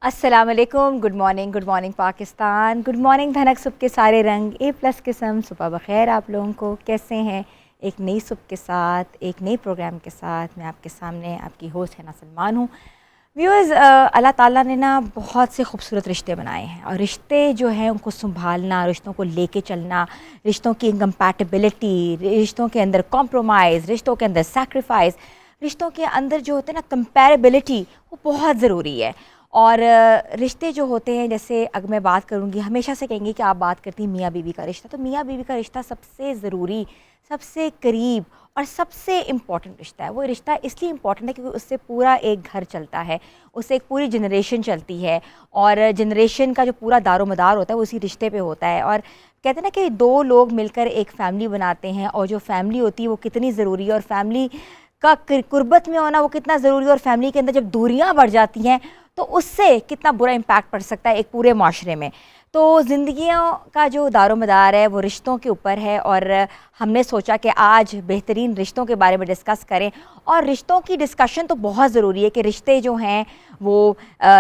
अस्सलाम वालेकुम, good morning Pakistan, good morning धनक सुबह के सारे रंग A+ किस्म। सुबह बखैर आप लोगों को, कैसे हैं? एक नई सुबह के साथ, एक नई प्रोग्राम के साथ मैं आपके सामने आपकी होस्ट है ना सलमान हूँ। व्यूअर्स, अल्लाह ताला ने ना बहुत से खूबसूरत रिश्ते बनाए हैं और रिश्ते जो हैं उनको संभालना, रिश्तों को लेके चलना, रिश्तों की इनकम्पैटिबिलिटी, रिश्तों के अंदर कॉम्प्रोमाइज़, रिश्तों के अंदर सैक्रिफाइस, रिश्तों के अंदर जो होते हैं ना कंपैरेबिलिटी, वो बहुत ज़रूरी है। और रिश्ते जो होते हैं, जैसे अगर मैं बात करूँगी, हमेशा से कहेंगे कि आप बात करती हैं मियाँ बीवी का रिश्ता, तो मियाँ बीवी का रिश्ता सबसे ज़रूरी, सबसे करीब और सबसे इम्पॉर्टेंट रिश्ता है। वो रिश्ता इसलिए इम्पॉर्टेंट है क्योंकि उससे पूरा एक घर चलता है, उससे एक पूरी जनरेशन चलती है और जनरेशन का जो पूरा दारोमदार होता है वो उसी रिश्ते पे होता है। और कहते हैं ना कि दो लोग मिलकर एक फ़ैमिली बनाते हैं और जो फ़ैमिली होती है वो कितनी ज़रूरी है और फ़ैमिली का कुर्बत में होना वो कितना ज़रूरी है। और फ़ैमिली के अंदर जब दूरियां बढ़ जाती हैं तो उससे कितना बुरा इम्पैक्ट पड़ सकता है एक पूरे माशरे में। तो ज़िंदगियों का जो दारोमदार है वो रिश्तों के ऊपर है और हमने सोचा कि आज बेहतरीन रिश्तों के बारे में डिस्कस करें। और रिश्तों की डिस्कशन तो बहुत ज़रूरी है कि रिश्ते जो हैं वो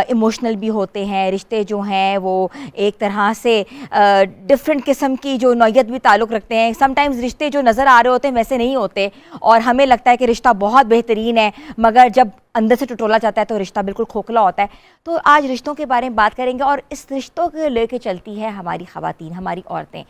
इमोशनल भी होते हैं, रिश्ते जो हैं वो एक तरह से डिफरेंट किस्म की जो नौयत भी ताल्लुक़ रखते हैं। समटाइम्स रिश्ते जो नज़र आ रहे होते हैं वैसे नहीं होते और हमें लगता है कि रिश्ता बहुत बेहतरीन है, मगर जब अंदर से टटोला जाता है तो रिश्ता बिल्कुल खोखला होता है। तो आज रिश्तों के बारे में बात करेंगे और इस रिश्तों को लेके चलती है हमारी ख़वातीन, हमारी औरतें।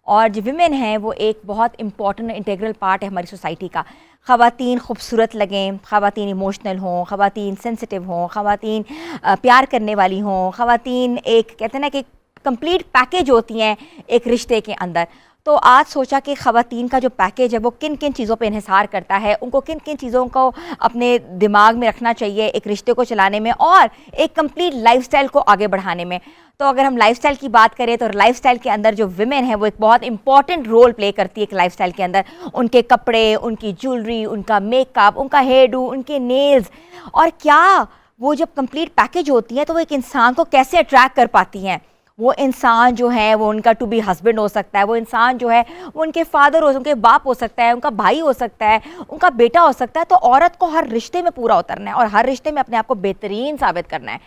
और जो विमेन हैं वो एक बहुत इंपॉर्टेंट इंटीग्रल पार्ट है हमारी सोसाइटी का। ख़वातीन खूबसूरत लगें, ख़वातीन इमोशनल हों, ख़वातीन सेंसिटिव हों, ख़वातीन प्यार करने वाली हों, ख़वातीन एक कहते हैं ना कि कंप्लीट पैकेज होती हैं एक रिश्ते के अंदर। तो आज सोचा कि ख़वातीन का जो पैकेज है वो किन किन चीज़ों पे इन्हिसार करता है, उनको किन किन चीज़ों को अपने दिमाग में रखना चाहिए एक रिश्ते को चलाने में और एक कंप्लीट लाइफस्टाइल को आगे बढ़ाने में। तो अगर हम लाइफस्टाइल की बात करें तो लाइफस्टाइल के अंदर जो विमेन है वो एक बहुत इंपॉर्टेंट रोल प्ले करती है एक लाइफस्टाइल के अंदर। उनके कपड़े, उनकी ज्वेलरी, उनका मेकअप, उनका हेयर डू, उनके नेल्स, और क्या वो जब कंप्लीट पैकेज होती हैं तो वो एक इंसान को कैसे अट्रैक्ट कर पाती हैं। वो इंसान जो है वो उनका टू बी हस्बैंड हो सकता है, वो इंसान जो है वो उनके फादर हो, उनके बाप हो सकता है, उनका भाई हो सकता है, उनका बेटा हो सकता है। तो औरत को हर रिश्ते में पूरा उतरना है और हर रिश्ते में अपने आप को बेहतरीन साबित करना है।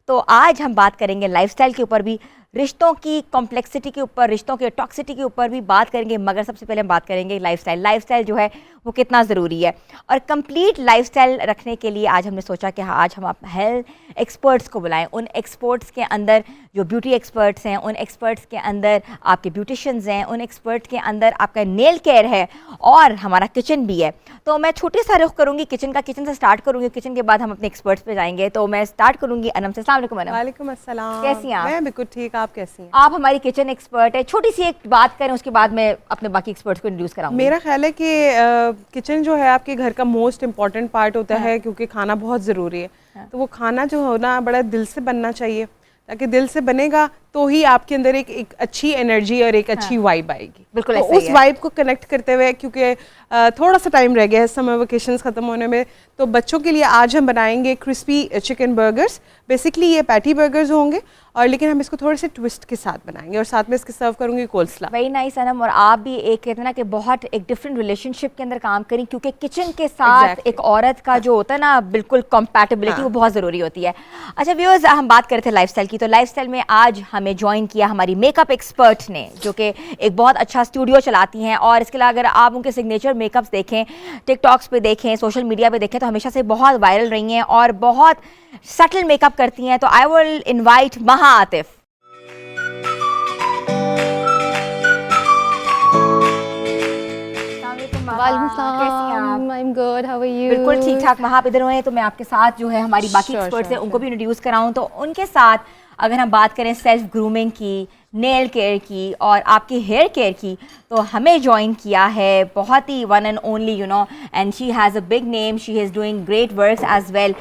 तो आज हम बात करेंगे लाइफस्टाइल के ऊपर भी, रिश्तों की कॉम्प्लेक्सिटी के ऊपर, रिश्तों के टॉक्सिटी के ऊपर भी बात करेंगे, मगर सबसे पहले हम बात करेंगे लाइफस्टाइल। लाइफस्टाइल जो है वो कितना ज़रूरी है और कंप्लीट लाइफस्टाइल रखने के लिए आज हमने सोचा कि आज हम आप हेल्थ एक्सपर्ट्स को बुलाएं। उन एक्सपर्ट्स के अंदर जो ब्यूटी एक्सपर्ट्स हैं, उन एक्सपर्ट्स के अंदर आपके ब्यूटिशियंस हैं, उन एक्सपर्ट के अंदर आपका नेल केयर है और हमारा किचन भी है। तो मैं छोटे सा रुख करूँगी किचन का, किचन से स्टार्ट करूँगी, किचन के बाद हम अपने एक्सपर्ट्स पे जाएंगे। तो मैं स्टार्ट करूँगी अनम से। अस्सलाम वालेकुम अनम। वालेकुम अस्सलाम। कैसी हैं आप? मैं बिल्कुल ठीक, आप कैसी हैं? आप हमारी किचन एक्सपर्ट है। छोटी सी एक बात करें उसके बाद मैं अपने बाकी एक्सपर्ट्स को इंट्रोड्यूस कराऊंगी। मेरा ख्याल है कि किचन जो है आपके घर का मोस्ट इम्पॉर्टेंट पार्ट होता है, क्योंकि खाना बहुत ज़रूरी है। तो वो खाना जो होना बड़ा दिल से बनना चाहिए, ताकि दिल से बनेगा तो ही आपके अंदर एक अच्छी एनर्जी और एक अच्छी वाइब आएगी। बिल्कुल तो उस वाइब को कनेक्ट करते हुए, क्योंकि थोड़ा सा टाइम रह गया है समर वेकेशंस ख़त्म होने में, तो बच्चों के लिए आज हम बनाएंगे क्रिस्पी चिकन बर्गर्स। बेसिकली ये पैटी बर्गर्स होंगे और लेकिन हम इसको थोड़े से ट्विस्ट के साथ बनाएंगे और साथ में इसके सर्व करूँगी कोल्सला। वही नाइस अनम। और आप भी एक कहते हैं ना कि बहुत एक डिफरेंट रिलेशनशिप के अंदर काम करें, क्योंकि किचन के साथ एक औरत का जो होता है ना बिल्कुल कंपैटिबिलिटी वो बहुत ज़रूरी होती है। अच्छा व्यूअर्स, हम बात करते थे लाइफस्टाइल की, तो लाइफस्टाइल में आज हमें ज्वाइन किया हमारी मेकअप एक्सपर्ट ने, जो कि एक बहुत अच्छा स्टूडियो चलाती हैं। और इसके अलावा अगर आप उनके सिग्नेचर मेकअप्स देखें, टिकटॉक्स पे देखें, सोशल मीडिया पे देखें, तो हमेशा से बहुत वायरल रही हैं और बहुत सटल मेकअप करती हैं। तो आई विल इनवाइट महा आतिफ। बिल्कुल ठीक ठाक। महा आप इधर हुए तो मैं आपके साथ जो है हमारी बाकी एक्सपर्ट्स हैं उनको भी इंट्रोड्यूस कराऊं। तो उनके साथ अगर हम बात करें सेल्फ ग्रूमिंग की, नेल केयर की और आपकी हेयर केयर की, तो हमें ज्वाइन किया है बहुत ही one and only and she has a big name, she is doing great works as well,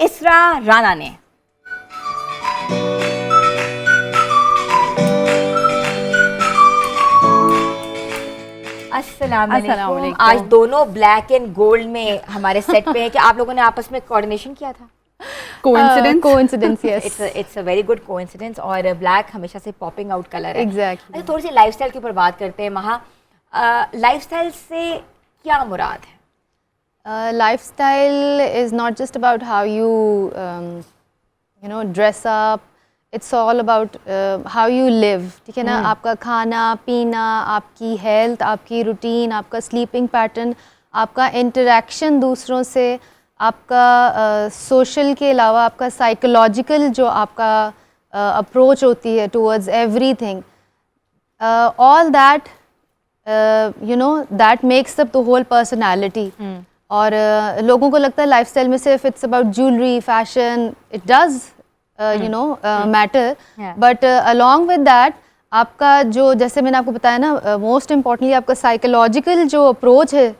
Isra Rana ने। अस्सलाम वालेकुम। आज दोनों ब्लैक एंड गोल्ड में हमारे सेट पे है कि आप लोगों ने आपस में कोऑर्डिनेशन किया था? Coincidence yes, it's a very good coincidence. और ब्लैक हमेशा से पॉपिंग आउट कलर है। एग्जैक्टली। थोड़ी सी लाइफस्टाइल के ऊपर बात करते हैं। महा, लाइफस्टाइल से क्या मुराद है? Lifestyle is not just about how you dress up, it's all about how you live, ठीक है ना। आपका खाना पीना, आपकी हेल्थ, आपकी रूटीन, आपका स्लीपिंग पैटर्न, आपका इंटरेक्शन दूसरों से, आपका सोशल के अलावा आपका साइकोलॉजिकल जो आपका अप्रोच होती है towards everything, all that that makes up the whole personality. और लोगों को लगता है लाइफस्टाइल में सिर्फ it's about jewellery, fashion, it does matter, but along with that आपका जो, जैसे मैंने आपको बताया ना, मोस्ट इम्पॉर्टेंटली आपका साइकोलॉजिकल जो अप्रोच है,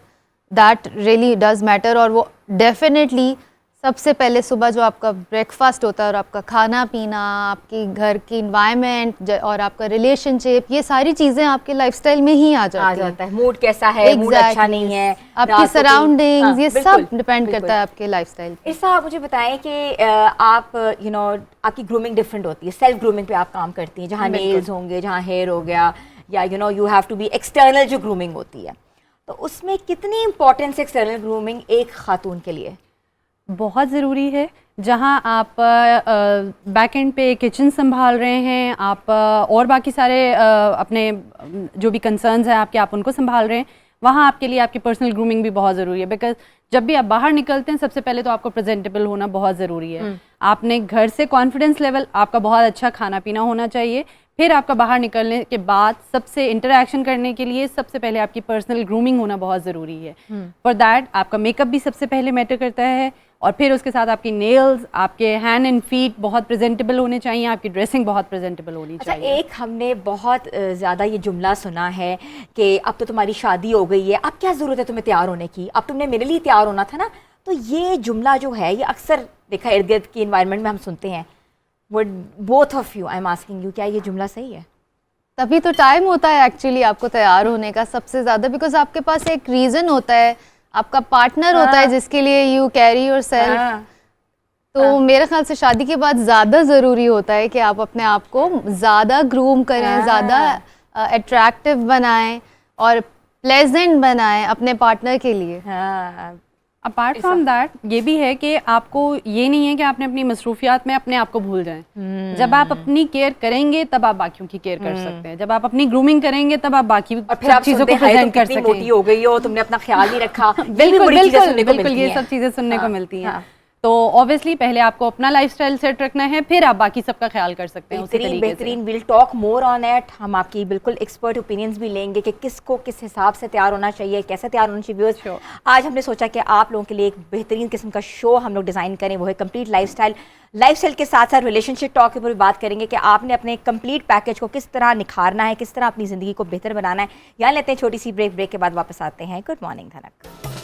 दैट रियली डज मैटर। और वो डेफिनेटली सबसे पहले सुबह जो आपका ब्रेकफास्ट होता है और आपका खाना पीना, आपकी घर की इन्वायरमेंट और आपका रिलेशनशिप, ये सारी चीज़ें आपके लाइफस्टाइल में ही आ जाता है। मूड कैसा है, मूड अच्छा नहीं है, आपकी सराउंडिंग्स, ये सब डिपेंड करता है आपके लाइफस्टाइल पे। ऐसा आप मुझे बताएं कि आप आपकी ग्रूमिंग डिफरेंट होती है, सेल्फ ग्रूमिंग पे आप काम करती हैं, जहाँ नेल्स होंगे, जहाँ हेयर हो गया, या you have to be external जो ग्रूमिंग होती है, तो उसमें कितनी इंपॉर्टेंस है एक्सटर्नल ग्रूमिंग एक खातून के लिए? बहुत ज़रूरी है। जहाँ आप बैक एंड पे किचन संभाल रहे हैं, आप और बाकी सारे अपने जो भी कंसर्न्स हैं आपके, आप उनको संभाल रहे हैं, वहाँ आपके लिए आपकी पर्सनल ग्रूमिंग भी बहुत ज़रूरी है। बिकॉज जब भी आप बाहर निकलते हैं, सबसे पहले तो आपको प्रेजेंटेबल होना बहुत ज़रूरी है। आपने घर से कॉन्फिडेंस लेवल आपका बहुत अच्छा खाना पीना होना चाहिए, फिर आपका बाहर निकलने के बाद सबसे इंटरेक्शन करने के लिए सबसे पहले आपकी पर्सनल ग्रूमिंग होना बहुत ज़रूरी है। फॉर दैट आपका मेकअप भी सबसे पहले मैटर करता है, और फिर उसके साथ आपकी नेल्स, आपके हैंड एंड फीट बहुत प्रेजेंटेबल होने चाहिए, आपकी ड्रेसिंग बहुत प्रेजेंटेबल होनी चाहिए। एक हमने बहुत ज़्यादा ये जुमला सुना है कि अब तो तुम्हारी शादी हो गई है, अब क्या ज़रूरत है तुम्हें तैयार होने की, अब तुमने मेरे लिए तैयार होना था ना। तो ये जुमला जो है, ये अक्सर देखा इर्द गिर्द की इन्वायरमेंट में हम सुनते हैं। वो both of you, I am asking you, क्या ये जुमला सही है? तभी तो टाइम होता है एक्चुअली आपको तैयार होने का सबसे ज़्यादा, बिकॉज आपके पास एक रीज़न होता है, आपका पार्टनर होता है जिसके लिए यू कैरी योर सेल्फ। तो मेरे ख्याल से शादी के बाद ज़्यादा ज़रूरी होता है कि आप अपने आप को ज़्यादा ग्रूम करें, ज़्यादा अट्रैक्टिव बनाएं और प्लेजेंट बनाएं अपने पार्टनर के लिए। अपार्ट फ्रॉम दैट ये भी है कि आपको ये नहीं है कि आपने अपनी मसरूफियात में अपने आप को भूल जाएं। जब आप अपनी केयर करेंगे तब आप बाकियों की केयर कर सकते हैं, जब आप अपनी ग्रूमिंग करेंगे तब आप बाकी सब चीज़ों को प्रेजेंट कर सकते हैं। मोटी हो गई हो, तुमने अपना ख्याल नहीं रखा। बिल्कुल ये सब चीज़ें सुनने को मिलती हैं। तो ऑब्वियसली पहले आपको अपना लाइफस्टाइल सेट रखना है, फिर आप बाकी सबका ख्याल कर सकते हैं। बेहतरीन। Will talk more on it. हम आपकी बिल्कुल एक्सपर्ट ओपिनियंस भी लेंगे कि किसको किस हिसाब से तैयार होना चाहिए, कैसे तैयार होना चाहिए। आज हमने सोचा कि आप लोगों के लिए एक बेहतरीन किस्म का शो हम लोग डिज़ाइन करें, वो है कंप्लीट लाइफस्टाइल के साथ साथ रिलेशनशिप टॉक के ऊपर भी बात करेंगे कि आपने अपने कंप्लीट पैकेज को किस तरह निखारना है, किस तरह अपनी ज़िंदगी को बेहतर बनाना है। यहाँ लेते हैं छोटी सी ब्रेक के बाद वापस आते हैं। Good morning Dhanak.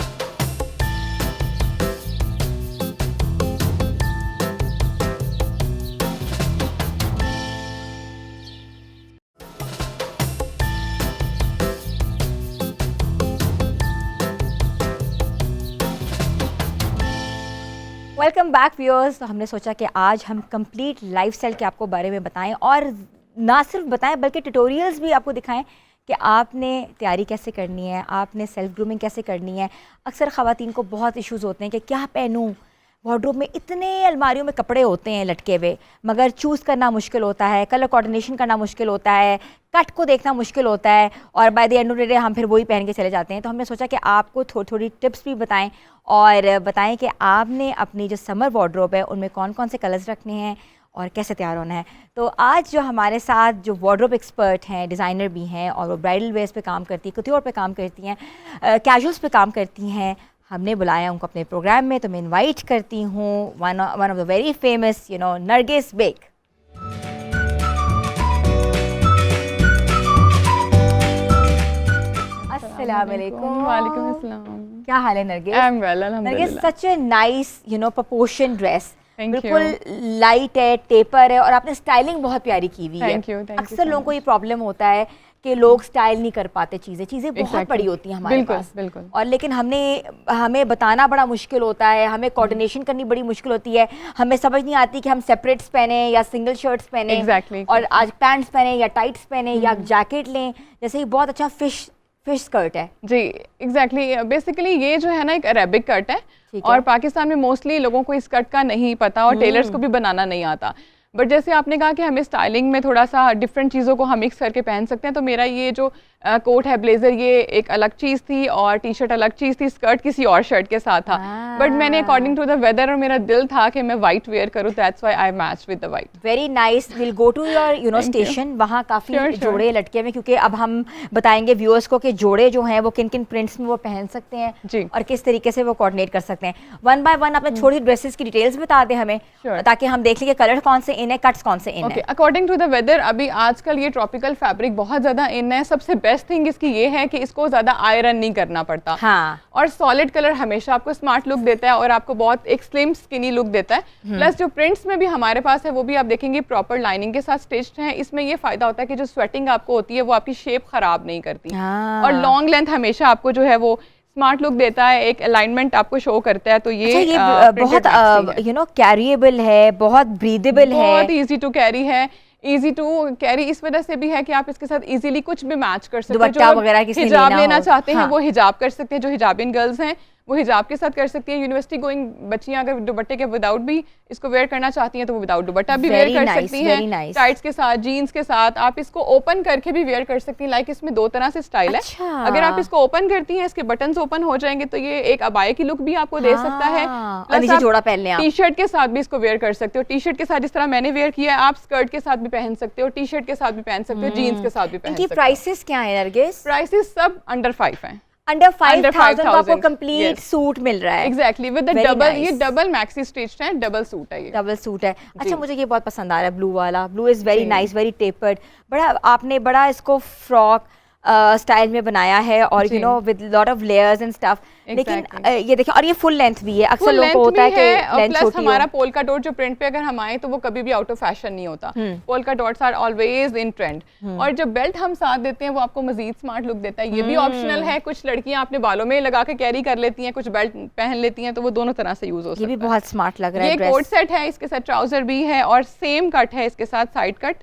Welcome back viewers. तो हमने सोचा कि आज हम कंप्लीट लाइफस्टाइल के आपको बारे में बताएं, और ना सिर्फ बताएं बल्कि ट्यूटोरियल्स भी आपको दिखाएं कि आपने तैयारी कैसे करनी है, आपने सेल्फ ग्रूमिंग कैसे करनी है। अक्सर ख़वातीन को बहुत इश्यूज़ होते हैं कि क्या पहनूं, वार्डरोब में इतने अलमारियों में कपड़े होते हैं लटके हुए, मगर चूज़ करना मुश्किल होता है, कलर कोऑर्डिनेशन करना मुश्किल होता है, कट को देखना मुश्किल होता है, और by the end of the day हम फिर वही पहन के चले जाते हैं। तो हमने सोचा कि आपको थोड़ी टिप्स भी बताएं और बताएं कि आपने अपनी जो समर वार्डरोब है उनमें कौन कौन से कलर्स रखने हैं और कैसे तैयार होना है। तो आज जो हमारे साथ जो वार्डरोब एक्सपर्ट हैं, डिज़ाइनर भी हैं, और वो ब्राइडल वेयर्स पे काम करती हैं, कुतियोर पे काम करती हैं, कैजुअल्स पे काम करती हैं, हमने बुलाया उनको अपने प्रोग्राम में। तो मैं इनवाइट करती हूँ one of the very famous Nargis Baig. अस्सलाम वालेकुम। वालेकुम अस्सलाम। क्या हाल है नरगिस? आई एम वेल अल्हम्दुलिल्लाह। Nargis, such a nice proportion dress, Thank बिल्कुल लाइट है, टेपर है, और आपने स्टाइलिंग बहुत प्यारी की हुई है। Thank you अक्सर so लोगों को ये प्रॉब्लम होता है कि लोग स्टाइल नहीं कर पाते, चीज़ें बहुत बड़ी होती हैं हमारे पास, बिल्कुल। और लेकिन हमें बताना बड़ा मुश्किल होता है, हमें कोऑर्डिनेशन करनी बड़ी मुश्किल होती है, हमें समझ नहीं आती कि हम सेपरेट्स पहने या सिंगल शर्ट्स पहने, Exactly. और आज पैंट्स पहने या टाइट्स पहने या जैकेट लें। जैसे ही बहुत अच्छा फिश स्कर्ट है। जी एग्जैक्टली बेसिकली ये जो है ना एक अरेबिक कट है ठीक और है। पाकिस्तान में मोस्टली लोगों को इस कट का नहीं पता और टेलर्स को भी बनाना नहीं आता। बट जैसे आपने कहा कि हमें स्टाइलिंग में थोड़ा सा डिफरेंट चीज़ों को हम मिक्स करके पहन सकते हैं, तो मेरा ये जो कोट है ब्लेजर ये एक अलग चीज़ थी और टी शर्ट अलग चीज़ थी, स्कर्ट किसी और शर्ट के साथ था। बट मैंने अकॉर्डिंग टू द वेदर और मेरा दिल था कि मैं वाइट वेयर करूँ, that's why I match with the white. Very nice, will go to your station, वहाँ काफ़ी Sure, sure. जोड़े लटके हुए, क्योंकि अब हम बताएंगे व्यूअर्स को कि जोड़े जो हैं वो किन किन प्रिंट्स में वो पहन सकते हैं जी। और किस तरीके से वो कोऑर्डिनेट कर सकते हैं। वन बाय वन अपने छोटी ड्रेसेस की डिटेल्स बता दें हमें, Sure. ताकि हम देख लें कि कलर कौन से इन है, कट्स कौन से इन ओके, है। अकॉर्डिंग टू द वेदर अभी आजकल ये ट्रॉपिकल फैब्रिक बहुत ज़्यादा इन है। सबसे बेस्ट थिंग इसकी ये है कि इसको ज़्यादा आयरन नहीं करना पड़ता। हाँ। और सॉलिड कलर हमेशा आपको स्मार्ट लुक देता है और आपको बहुत एक स्लिम स्किनी लुक देता है। प्लस जो प्रिंट्स में भी हमारे पास है वो भी आप देखेंगे प्रॉपर लाइनिंग के साथ स्टिच्ड हैं। इसमें ये फ़ायदा होता है कि जो स्वेटिंग आपको होती है वो आपकी शेप ख़राब नहीं करती। हाँ। और लॉन्ग लेंथ हमेशा आपको जो है वो स्मार्ट लुक देता है, एक अलाइनमेंट आपको शो करता है। तो ये, अच्छा, ये printed maxi है। बहुत कैरिएबल है, बहुत ब्रीदेबल है, बहुत इजी टू कैरी है। इजी टू कैरी इस वजह से भी है कि आप इसके साथ इजीली कुछ भी मैच कर सकते हैं। दुपट्टा वगैरह किसी ने हिजाब लेना लेना हो। चाहते हैं हाँ। वो हिजाब कर सकते हैं, जो हिजाबिन गर्ल्स हैं वो हिजाब के साथ कर सकती हैं। यूनिवर्सिटी गोइंग बच्चियां अगर दुपट्टे के विदाउट भी इसको वेयर करना चाहती हैं तो वो विदाउट दुपट्टा भी वेयर Very कर nice, सकती very हैं, nice. टाइट्स के साथ, जीन्स के साथ। आप इसको ओपन करके भी वेयर कर सकती हैं। लाइक इसमें दो तरह से स्टाइल है। अच्छा। अगर आप इसको ओपन करती हैं, इसके बटन्स ओपन हो जाएंगे तो ये एक अबाया की लुक भी आपको दे सकता है। हाँ, और Plus नीचे आप जोड़ा पहन लें आप। टी शर्ट के साथ भी इसको वेयर कर सकते हो। टी शर्ट के साथ जिस तरह मैंने वेयर किया है, आप स्कर्ट के साथ भी पहन सकते हो, टी शर्ट के साथ भी पहन सकते हो, जीन्स के साथ भी पहन इनकी सकते हो। प्राइसेस क्या है नरगिस? प्राइसेस सब अंडर 5 हैं। अंडर Under 5,000 को आपको 5,000, कंप्लीट yes. सूट मिल रहा है। Exactly with the Very double, nice. ये डबल मैक्सी स्टिच्ड है, डबल सूट है ये। डबल सूट है। अच्छा, जी। मुझे ये बहुत पसंद आ रहा है, ब्लू वाला। ब्लू इज़ वेरी जी। Nice, very tapered. बड़ा आपने बड़ा इसको फ्रॉक स्टाइल में बनाया है और जी। With lot of layers and stuff. लेकिन Exactly. ये देखिए, और ये फुल लेंथ भी है। अक्सर फुल लोगों को लेंथ होता है भी कि है, लेंथ प्लस छोटी हमारा हो। पोल्का डॉट जो प्रिंट पे अगर हम आए तो वो कभी भी आउट ऑफ फैशन नहीं होता। Polka dots are always in trend. और जो बेल्ट हम साथ देते हैं वो आपको मजीद स्मार्ट लुक देता है। ये भी ऑप्शनल है। कुछ लड़कियां अपने बालों में लगा के कैरी कर लेती हैं, कुछ बेल्ट पहन लेती हैं, तो वो दोनों तरह से यूज हो ये सकता भी है। बहुत स्मार्ट लग रहा ये है कोट ड्रेस। सेट है, इसके साथ ट्राउजर भी है और सेम कट है इसके साथ, साइड कट,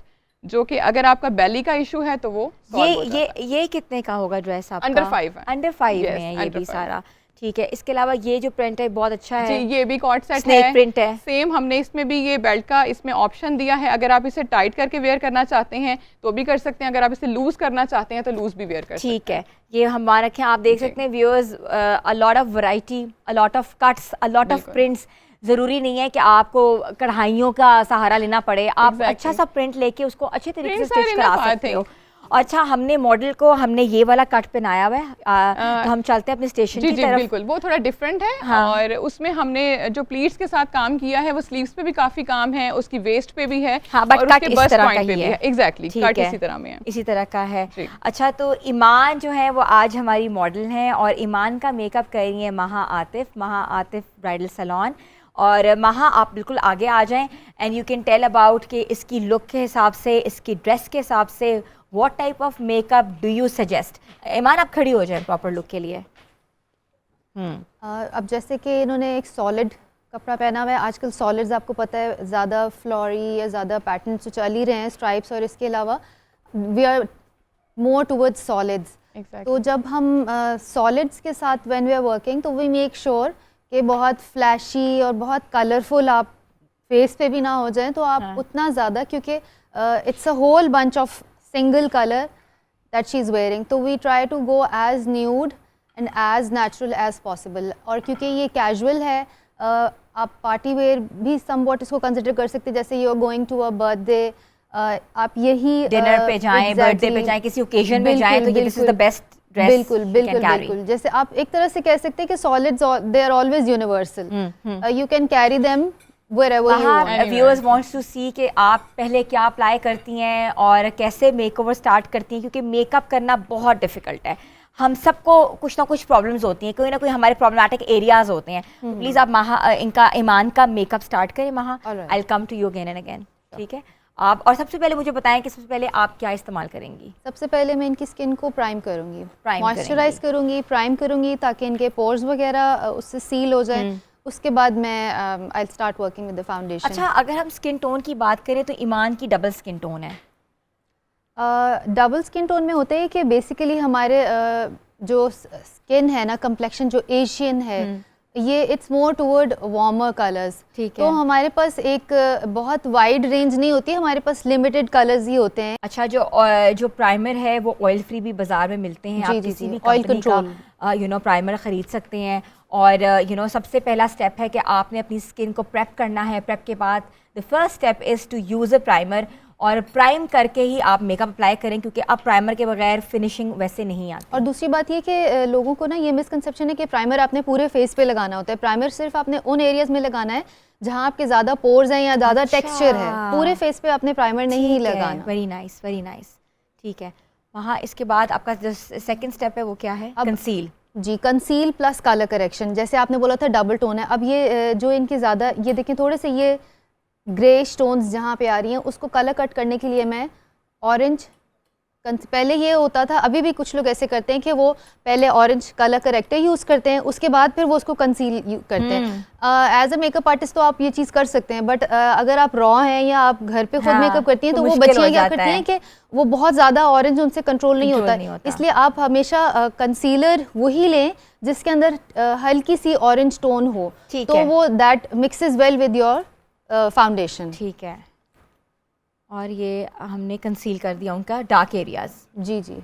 जो कि अगर आपका बेली का इशू है तो वो solve हो जाता है। ये कितने का होगा ड्रेस आपका? Under 5 है। अंडर 5 Yes, में है ये under भी 5. सारा। ठीक है, इसके अलावा ये जो प्रिंट है बहुत अच्छा जी, है। ये भी कॉट सेट Snake है, print है। सेम हमने इसमें भी ये बेल्ट का इसमें ऑप्शन दिया है। अगर आप इसे टाइट करके वेयर करना चाहते हैं तो भी कर सकते हैं, अगर आप इसे लूज करना चाहते हैं तो लूज भी वेयर कर सकते हैं। ठीक है, ये हमारा क्या आप देख जी। सकते हैं viewers, a lot of variety, a lot of cuts, a lot of बिल्कुल। प्रिंट्स। ज़रूरी नहीं है कि आपको कढ़ाइयों का सहारा लेना पड़े। आप Exactly. अच्छा सा प्रिंट लेके उसको अच्छे तरीके से Prints are स्टिच करा enough, I सकते हो। think. अच्छा, हमने मॉडल को ये वाला कट पहनाया हुआ है, तो हम चलते हैं अपने स्टेशन जी की जी तरफ। बिल्कुल, वो थोड़ा डिफरेंट है। हाँ। और उसमें हमने जो प्लीट्स के साथ काम किया है वो स्लीव्स पे भी काफी काम है, उसकी वेस्ट पे भी है। हाँ, but और cut उसके इस bust तरह point का पे ही भी है। एग्जैक्टली, ठीक कट है, इसी तरह में है। इसी तरह का है। जी। अच्छा, तो ईमान जो है वो आज हमारी मॉडल हैं और ईमान का मेकअप कर रही है महा आतिफ ब्राइडल सैलून। और महा, आप बिल्कुल आगे आ जाएं and you can tell about कि इसकी लुक के हिसाब से, इसकी ड्रेस के हिसाब से, what type of makeup do you suggest. Iman, आप खड़ी हो जाएं प्रॉपर लुक के लिए। अब जैसे कि इन्होंने एक सॉलिड कपड़ा पहना हुआ है। आजकल सॉलिड्स आपको पता है ज़्यादा फ्लोरी या ज़्यादा पैटर्न तो चल ही रहे हैं, स्ट्राइप्स, और इसके अलावा we are more towards solids. Exactly. तो जब हम सॉलिड्स के साथ व्हेन वी आर वर्किंग तो वी मेक श्योर कि बहुत फ्लैशी और बहुत कलरफुल आप फेस पे भी ना हो जाएं, तो आप उतना ज़्यादा, क्योंकि it's a whole bunch of single colour that she is wearing, तो we try to go as nude and as natural as possible. और क्योंकि ये कैजुअल है, आप पार्टी वेयर भी समवॉट इसको कंसिडर कर सकते हैं। जैसे you are going to a birthday, आप यही डिनर पे जाएं, बर्थडे पे जाएं, किसी ओकेजन में जाएं, तो ये this is the best dress. बिल्कुल बिल्कुल बिल्कुल। जैसे आप एक तरह से कह सकते हैं कि solids they are always universal, you can carry them wherever you want. Viewers wants to see कि आप पहले क्या अप्लाई करती हैं और कैसे मेकओवर स्टार्ट करती हैं, क्योंकि मेकअप करना बहुत डिफिकल्ट है। हम सबको कुछ ना कुछ प्रॉब्लम्स होती हैं, कोई ना कोई हमारे प्रॉब्लमेटिक एरियाज होते हैं। तो प्लीज़ आप इनका ईमान का मेकअप स्टार्ट करें। I will come to you again and again. ठीक है, आप और सबसे पहले मुझे बताएं कि सबसे पहले आप क्या इस्तेमाल करेंगी। सबसे पहले मैं इनकी स्किन को प्राइम करूंगी, Prime मॉइस्चराइज करूंगी, प्राइम करूंगी, ताकि इनके पोर्स वगैरह उससे सील हो जाए। उसके बाद मैं I start working with the foundation. अच्छा, अगर हम स्किन टोन की बात करें तो ईमान की डबल स्किन टोन है। डबल स्किन टोन में होते हैं कि बेसिकली हमारे जो स्किन है ना, कम्प्लेक्शन जो एशियन है, ये it's more toward warmer colours. ठीक है। तो हमारे पास एक बहुत वाइड रेंज नहीं होती, हमारे पास लिमिटेड कलर्स ही होते हैं। अच्छा, जो प्राइमर है वो ऑयल फ्री भी बाजार में मिलते हैं, आप किसी भी ऑयल कंपनी का प्राइमर ख़रीद सकते हैं। और सबसे पहला स्टेप है कि आपने अपनी स्किन को प्रेप करना है। प्रेप के बाद the first step is to use a primer, और प्राइम करके ही आप मेकअप अप्लाई करें, क्योंकि अब प्राइमर के बगैर फिनिशिंग वैसे नहीं आती। और दूसरी बात ये कि लोगों को ना ये मिसकंसेप्शन है कि प्राइमर आपने पूरे फेस पे लगाना होता है। प्राइमर सिर्फ आपने उन एरियाज में लगाना है जहाँ आपके ज़्यादा पोर्स हैं या ज़्यादा टेक्सचर है, पूरे फेस पे आपने प्राइमर नहीं लगाना। Very nice, very nice. ठीक है, वहाँ इसके बाद आपका जो सेकंड स्टेप है वो क्या है? कंसील। जी, कंसील प्लस कलर करेक्शन। जैसे आपने बोला था डबल टोन है, अब ये जो इनके ज़्यादा, ये देखें थोड़े से ये ग्रे स्टोन्स जहाँ पे आ रही हैं, उसको कलर कट करने के लिए मैं ऑरेंज, पहले ये होता था, अभी भी कुछ लोग ऐसे करते हैं कि वो पहले ऑरेंज कलर करेक्टर यूज़ करते हैं, उसके बाद फिर वो उसको कंसील करते हैं। एज अ मेकअप आर्टिस्ट तो आप ये चीज़ कर सकते हैं, बट अगर आप रॉ हैं या आप घर पे खुद मेकअप करती हैं, तो वो बच्चियाँ क्या करती हैं कि वो बहुत ज़्यादा ऑरेंज उनसे कंट्रोल नहीं होता, इसलिए आप हमेशा कंसीलर वही लें जिसके अंदर हल्की सी ऑरेंज टोन हो, तो वो that mixes well with your foundation. ठीक है, और ये हमने कंसील कर दिया उनका डार्क एरियाज। जी जी,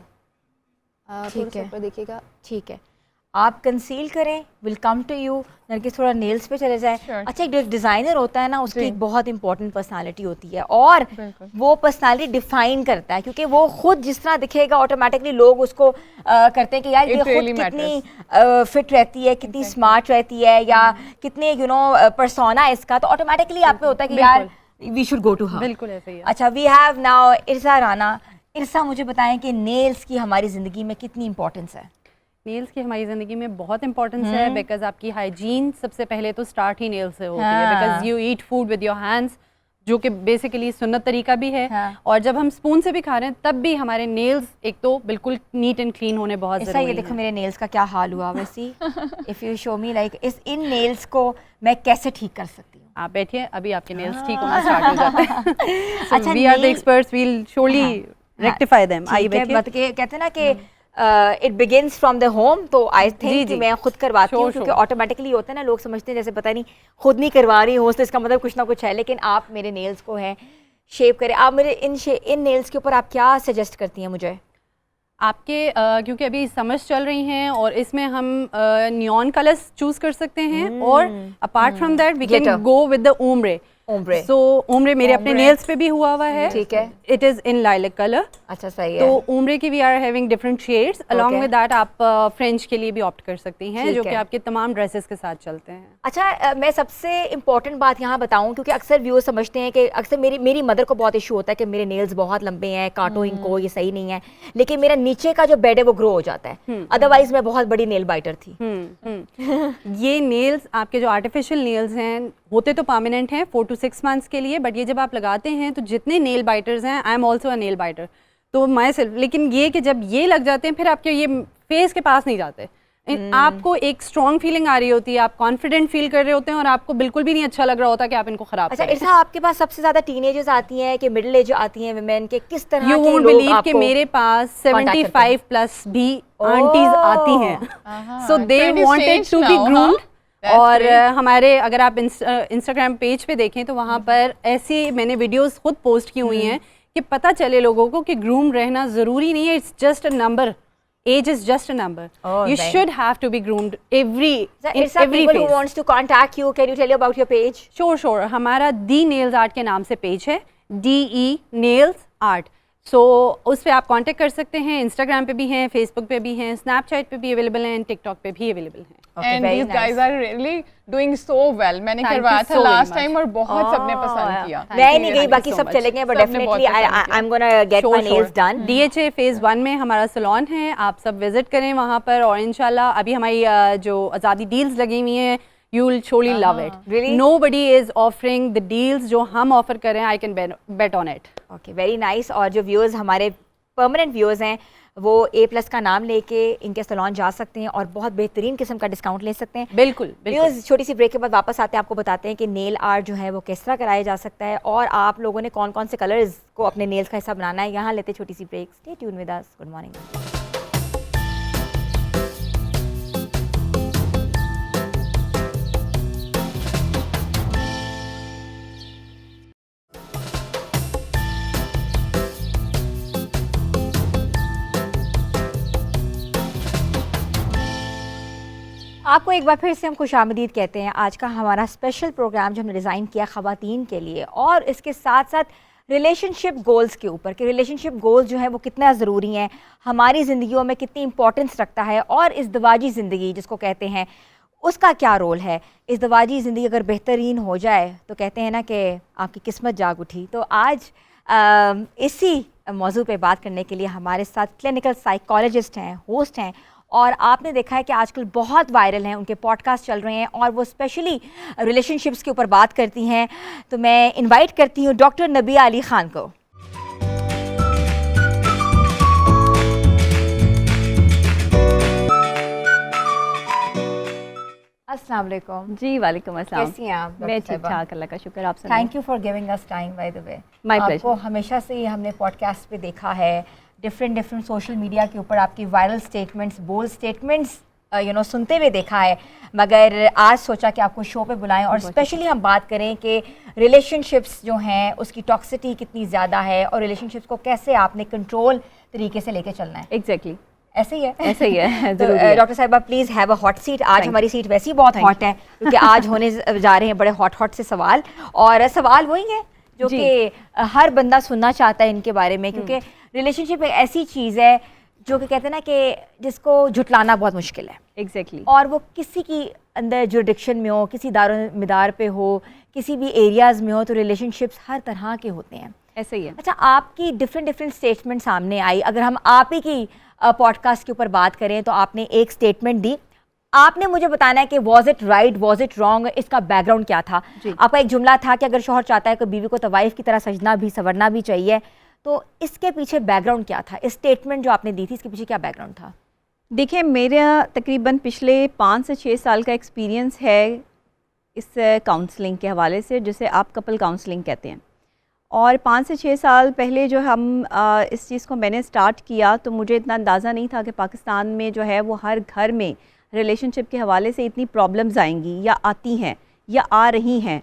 ठीक है, ऊपर देखिएगा। ठीक है, आप कंसील करें, will come to you. Nargis थोड़ा नेल्स पे चले जाए। अच्छा, एक डिज़ाइनर होता है ना, उसकी एक बहुत इंपॉर्टेंट पर्सनालिटी होती है, और वो पर्सनालिटी डिफाइन करता है, क्योंकि वो खुद जिस तरह दिखेगा ऑटोमेटिकली लोग उसको करते हैं कि यार ये खुद कितनी फिट रहती है, कितनी स्मार्ट रहती है, या कितने पर्सोना है इसका, तो ऑटोमेटिकली आप पे होता है कि यार we should go to her. बिल्कुल ऐसे ही है। अच्छा, we have now Irsa Rana. Irsa, मुझे बताएं कि नेल्स की हमारी ज़िंदगी में कितनी इंपॉर्टेंस है? नेल्स की हमारी ज़िंदगी में बहुत इंपॉर्टेंस है, बिकॉज आपकी हाइजीन सबसे पहले तो स्टार्ट ही नेल्स से होती है, because you eat food with your hands, जो कि बेसिकली सुन्नत तरीका भी है। और जब हम स्पून से भी खा रहे हैं तब भी हमारे नेल्स एक तो बिल्कुल नीट एंड क्लीन होने बहुत ज़रूरी है। ये देखो मेरे नेल्स का क्या हाल हुआ वैसे। If you show me like in nails को मैं कैसे ठीक कर सकती हूँ? आप बैठिए, अभी आपके नेल्स ठीक होना स्टार्ट हो जाते हैं। अच्छा, we are the experts, we will surely rectify them. आइए बैठिए। कहते हैं ना कि it begins from the home, तो आई थिंक कि मैं खुद करवाती हूँ, क्योंकि ऑटोमेटिकली होता है ना, लोग समझते हैं जैसे पता नहीं खुद नहीं करवा रही हूँ तो इसका मतलब कुछ ना कुछ है, लेकिन आप मेरे नेल्स को है शेप करें। आप मेरे इन नेल्स के ऊपर आप क्या सजेस्ट करती हैं मुझे? आपके क्योंकि अभी समर्स चल रही हैं और इसमें हम नियॉन कलर्स चूज कर सकते हैं, और apart from that we can go with the ombre. So ombre मेरे अपने नेल्स पे भी हुआ है। ठीक है, it is in lilac colour. अच्छा, सही है। तो ओम्ब्रे की we are having different shades, along with that आप फ्रेंच के लिए भी ऑप्ट कर सकती हैं, जो कि आपके तमाम ड्रेसेस के साथ चलते हैं। अच्छा, मैं सबसे इम्पॉर्टेंट बात यहाँ बताऊँ, क्योंकि अक्सर व्यूअर्स समझते हैं कि अक्सर मेरी मदर को बहुत इशू होता है कि मेरे नेल्स बहुत लंबे हैं, काटो इनको, ये सही नहीं है, लेकिन मेरा नीचे का जो बेड है वो ग्रो हो जाता है, अदरवाइज मैं बहुत बड़ी नेल बाइटर थी। ये नेल्स आपके जो आर्टिफिशियल नेल्स हैं होते तो परमानेंट हैं 4 to 6 मंथ्स के लिए, बट ये जब आप लगाते हैं तो जितने नेल बाइटर्स हैं, I am also a nail biter, तो माई सेल्फ, लेकिन ये कि जब ये लग जाते हैं फिर आपके ये फेस के पास नहीं जाते, आपको एक स्ट्रॉन्ग फीलिंग आ रही होती है, आप कॉन्फिडेंट फील कर रहे होते हैं, और आपको बिल्कुल भी नहीं अच्छा लग रहा होता कि आप इनको खराब अच्छा, इरसा, आपके पास सबसे ज्यादा टीनेजर्स आती हैं कि मिडिल एज आती हैं विमेन के, किस तरह यू वोंट बिलीव कि मेरे पास 75 प्लस भी आंटीज आती हैं, so they wanted to be groomed. और हमारे अगर आप इंस्टाग्राम पेज पे देखें तो वहाँ पर ऐसी मैंने वीडियोस खुद पोस्ट की हुई हैं कि पता चले लोगों को कि ग्रूम रहना ज़रूरी नहीं है, it's just a number, age is just a number. You should have to be groomed every phase. Who wants to contact you, can you tell you about your page? Sure. हमारा D Nails Art के नाम से page है, DE Nails Art. सो उस पर आप contact कर सकते हैं, इंस्टाग्राम पे भी हैं, फेसबुक पे भी हैं, स्नैपचैट पे भी अवेलेबल हैं, टिकटॉक पे भी अवेलेबल हैं। And these guys are really doing so well. मैंने करवाया था लास्ट टाइम और बहुत सबने पसंद किया। मैं नहीं गई, बाकी सब चले गए, but definitely I'm gonna get my nails done. DHA phase 1 में हमारा सैलून है, आप सब विजिट करें वहाँ पर, और इंशाल्लाह अभी हमारी जो आज़ादी डील्स लगी हुई हैं, you will surely love it. Really? Nobody is offering the deals जो हम ऑफर करें, I can bet on it. Okay, very nice. और जो व्यूअर्स हमारे परमानेंट व्यूअर्स हैं वो A+ का नाम लेके इनके सैलून जा सकते हैं और बहुत बेहतरीन किस्म का डिस्काउंट ले सकते हैं। बिल्कुल बिल्कुल। छोटी सी ब्रेक के बाद वापस आते हैं, आपको बताते हैं कि नेल आर्ट जो है वो किस तरह कराया जा सकता है और आप लोगों ने कौन कौन से कलर्स को अपने नेल्स का हिस्सा बनाना है। यहाँ लेते छोटी सी break. Stay tune with us. Good morning. आपको एक बार फिर से हम खुशामदीद कहते हैं। आज का हमारा स्पेशल प्रोग्राम जो हमने डिज़ाइन किया ख़वातीन के लिए और इसके साथ साथ रिलेशनशिप गोल्स के ऊपर कि रिलेशनशिप गोल्स जो है वो कितना ज़रूरी हैं, हमारी ज़िंदगियों में कितनी इंपॉर्टेंस रखता है और इस दवाजी ज़िंदगी जिसको कहते हैं उसका क्या रोल है। इस दवाजी ज़िंदगी अगर बेहतरीन हो जाए तो कहते हैं ना कि आपकी किस्मत जाग उठी। तो आज इसी मौजू पे बात करने के लिए हमारे साथ क्लिनिकल साइकोलॉजिस्ट हैं, होस्ट हैं और आपने देखा है कि आजकल बहुत वायरल हैं, उनके पॉडकास्ट चल रहे हैं और वो स्पेशली रिलेशनशिप्स के ऊपर बात करती हैं। तो मैं इनवाइट करती हूँ डॉक्टर नबिया अली खान को। अस्सलाम वालेकुम। जी वालेकुम अस्सलाम। कैसी हैं आप? मैं ठीक ठाक, अल्लाह का शुक्र। आप thank you for giving us time by the way. My आपको प्लेजर। हमेशा से ही हमने पॉडकास्ट पे देखा है, डिफरेंट सोशल मीडिया के ऊपर आपकी वायरल स्टेटमेंट्स, बोल्ड स्टेटमेंट्स सुनते हुए देखा है, मगर आज सोचा कि आपको शो पे बुलाएं और स्पेशली हम बात करें कि रिलेशनशिप्स जो हैं उसकी टॉक्सिसिटी कितनी ज़्यादा है और रिलेशनशिप्स को कैसे आपने कंट्रोल तरीके से लेके चलना है। एग्जैक्टली ऐसे ही है, ऐसे ही है। तो डॉक्टर साहिबा please have a hot seat. आज हमारी सीट वैसे ही बहुत हॉट है क्योंकि आज होने जा रहे हैं बड़े हॉट से सवाल, और सवाल वही है जो कि हर बंदा सुनना चाहता है इनके बारे में, क्योंकि रिलेशनशिप एक ऐसी चीज़ है जो कि कहते हैं ना कि जिसको झुटलाना बहुत मुश्किल है। एग्जैक्टली। और वो किसी की अंदर जुरिडिक्शन में हो, किसी दारोमदार पे हो, किसी भी एरियाज़ में हो, तो रिलेशनशिप्स हर तरह के होते हैं। ऐसे ही है। अच्छा, आपकी डिफरेंट स्टेटमेंट सामने आई। अगर हम आप ही की पॉडकास्ट के ऊपर बात करें तो आपने एक स्टेटमेंट दी, आपने मुझे बताना है कि was it right, was it wrong, इसका बैकग्राउंड क्या था। आपका एक जुमला था कि अगर शौहर चाहता है कि बीवी को तवाइफ की तरह सजना भी संवरना भी चाहिए, तो इसके पीछे बैकग्राउंड क्या था? इस स्टेटमेंट जो आपने दी थी इसके पीछे क्या बैकग्राउंड था? देखिए, मेरा तकरीबन पिछले 5 से 6 साल का एक्सपीरियंस है इस काउंसलिंग के हवाले से, जिसे आप कपल काउंसलिंग कहते हैं। और 5 से 6 साल पहले जो हम इस चीज़ को मैंने स्टार्ट किया तो मुझे इतना अंदाज़ा नहीं था कि पाकिस्तान में जो है वो हर घर में रिलेशनशिप के हवाले से इतनी प्रॉब्लम्स आएंगी या आती हैं या आ रही हैं।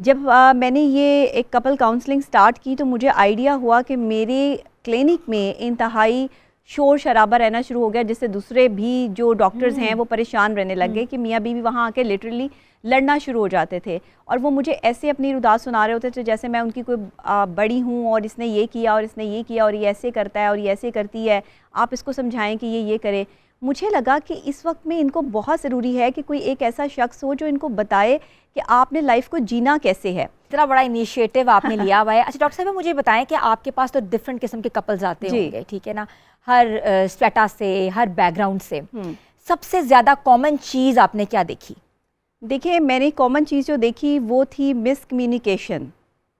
जब मैंने ये एक कपल काउंसलिंग स्टार्ट की तो मुझे आइडिया हुआ कि मेरे क्लिनिक में इंतहाई शोर शराबा रहना शुरू हो गया, जिससे दूसरे भी जो डॉक्टर्स हैं वो परेशान रहने लग गए कि मियाँ बीवी वहाँ आके लिटरली लड़ना शुरू हो जाते थे। और वो मुझे ऐसे अपनी रुदात सुना रहे होते थे जैसे मैं उनकी कोई बड़ी हूँ और इसने ये किया और इसने ये किया और ये ऐसे करता है और ये ऐसे करती है, आप इसको समझाएं कि ये करे। मुझे लगा कि इस वक्त में इनको बहुत ज़रूरी है कि कोई एक ऐसा शख्स हो जो इनको बताए कि आपने लाइफ को जीना कैसे है। इतना बड़ा इनिशिएटिव आपने लिया हुआ है। अच्छा डॉक्टर साहब, मुझे बताएं कि आपके पास तो डिफरेंट किस्म के कपल्स आते होंगे, ठीक है ना, हर स्टेटस से, हर बैकग्राउंड से। सबसे ज़्यादा कॉमन चीज़ आपने क्या देखी? देखिए, मैंने कॉमन चीज़ जो देखी वो थी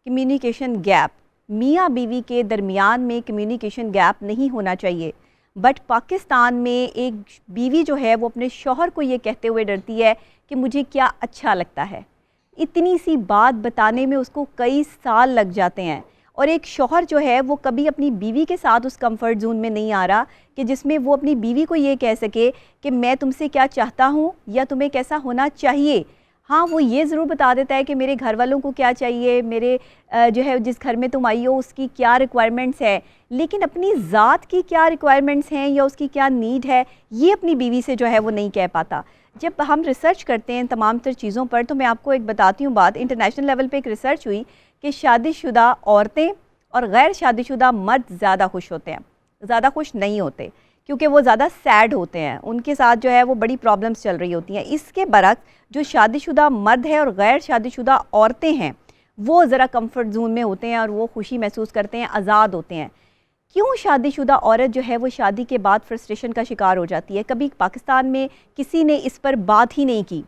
कम्युनिकेशन गैप। मियाँ बीवी के दरमियान में कम्युनिकेशन गैप नहीं होना चाहिए, बट पाकिस्तान में एक बीवी जो है वो अपने शौहर को ये कहते हुए डरती है कि मुझे क्या अच्छा लगता है। इतनी सी बात बताने में उसको कई साल लग जाते हैं। और एक शौहर जो है वो कभी अपनी बीवी के साथ उस कंफर्ट जोन में नहीं आ रहा कि जिसमें वो अपनी बीवी को ये कह सके कि मैं तुमसे क्या चाहता हूँ या तुम्हें कैसा होना चाहिए। हाँ, वो ये ज़रूर बता देता है कि मेरे घर वालों को क्या चाहिए, मेरे जो है जिस घर में तुम आई हो उसकी क्या रिक्वायरमेंट्स है, लेकिन अपनी ज़ात की क्या रिक्वायरमेंट्स हैं या उसकी क्या नीड है, ये अपनी बीवी से जो है वो नहीं कह पाता। जब हम रिसर्च करते हैं तमाम तर चीज़ों पर, तो मैं आपको एक बताती हूँ बात। इंटरनेशनल लेवल पे एक रिसर्च हुई कि शादीशुदा औरतें और गैर शादीशुदा मर्द ज़्यादा खुश होते हैं, ज़्यादा खुश नहीं होते, क्योंकि वो ज़्यादा सैड होते हैं, उनके साथ जो है वो बड़ी प्रॉब्लम्स चल रही होती हैं। इसके बरक्स जो शादीशुदा मर्द है और गैर शादीशुदा औरतें हैं वो ज़रा कंफर्ट जोन में होते हैं और वो खुशी महसूस करते हैं, आज़ाद होते हैं। क्यों शादीशुदा औरत जो है वो शादी के बाद फ्रस्ट्रेशन का शिकार हो जाती है? कभी पाकिस्तान में किसी ने इस पर बात ही नहीं की।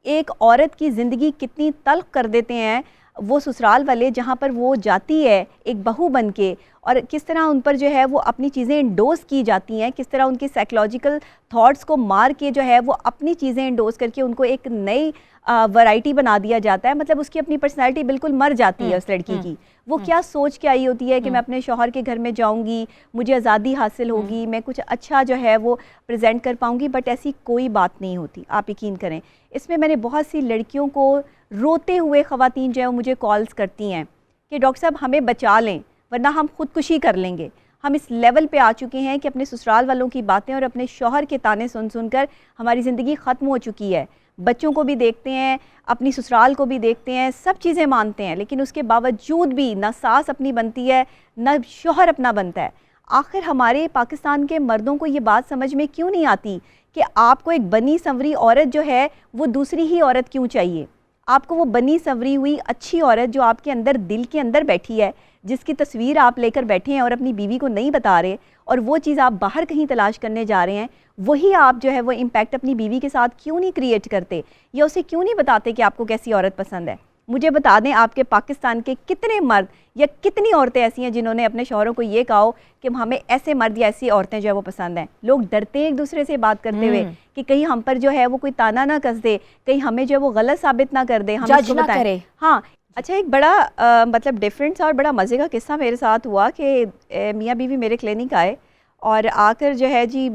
एक औरत की ज़िंदगी कितनी तल्ख कर देते हैं वो ससुराल वाले जहाँ पर वो जाती है एक बहू बन के, और किस तरह उन पर जो है वो अपनी चीज़ें इंडोज की जाती हैं, किस तरह उनकी साइकोलॉजिकल थॉट्स को मार के जो है वो अपनी चीज़ें इंडोज करके उनको एक नई वैरायटी बना दिया जाता है। मतलब उसकी अपनी पर्सनैलिटी बिल्कुल मर जाती है उस लड़की की। वो क्या सोच के आई होती है कि मैं अपने शौहर के घर में जाऊंगी, मुझे आज़ादी हासिल होगी, मैं कुछ अच्छा जो है वो प्रेजेंट कर पाऊंगी, बट ऐसी कोई बात नहीं होती, आप यकीन करें। इसमें मैंने बहुत सी लड़कियों को रोते हुए ख़वातीन जो है वो मुझे कॉल्स करती हैं कि डॉक्टर साहब हमें बचा लें वरना हम खुदकुशी कर लेंगे। हम इस लेवल पे आ चुके हैं कि अपने ससुराल वालों की बातें और अपने शौहर के ताने सुन सुनकर हमारी ज़िंदगी ख़त्म हो चुकी है। बच्चों को भी देखते हैं, अपनी ससुराल को भी देखते हैं, सब चीज़ें मानते हैं, लेकिन उसके बावजूद भी ना सास अपनी बनती है ना शौहर अपना बनता है। आखिर हमारे पाकिस्तान के मर्दों को ये बात समझ में क्यों नहीं आती कि आपको एक बनी संवरी औरत जो है वो दूसरी ही औरत क्यों चाहिए? आपको वो बनी संवरी हुई अच्छी औरत जो आपके अंदर दिल के अंदर बैठी है, जिसकी तस्वीर आप लेकर बैठे हैं और अपनी बीवी को नहीं बता रहे, और वो चीज़ आप बाहर कहीं तलाश करने जा रहे हैं, वही आप जो है वो इम्पैक्ट अपनी बीवी के साथ क्यों नहीं क्रिएट करते, या उसे क्यों नहीं बताते कि आपको कैसी औरत पसंद है? मुझे बता दें, आपके पाकिस्तान के कितने मर्द या कितनी औरतें ऐसी हैं जिन्होंने अपने शौहरों को ये कहा कि हमें ऐसे मर्द या ऐसी औरतें जो है वो पसंद हैं? लोग डरते हैं एक दूसरे से बात करते हुए कि कहीं हम पर जो है वो कोई ताना ना कस दे, कहीं हमें जो है वो गलत साबित ना कर दे, हम जज इसको ना बताएं। करे। हाँ, अच्छा, एक बड़ा मतलब डिफरेंट सा और बड़ा मज़े का किस्सा मेरे साथ हुआ कि मियाँ बीवी मेरे क्लिनिक आए और आकर जो है जी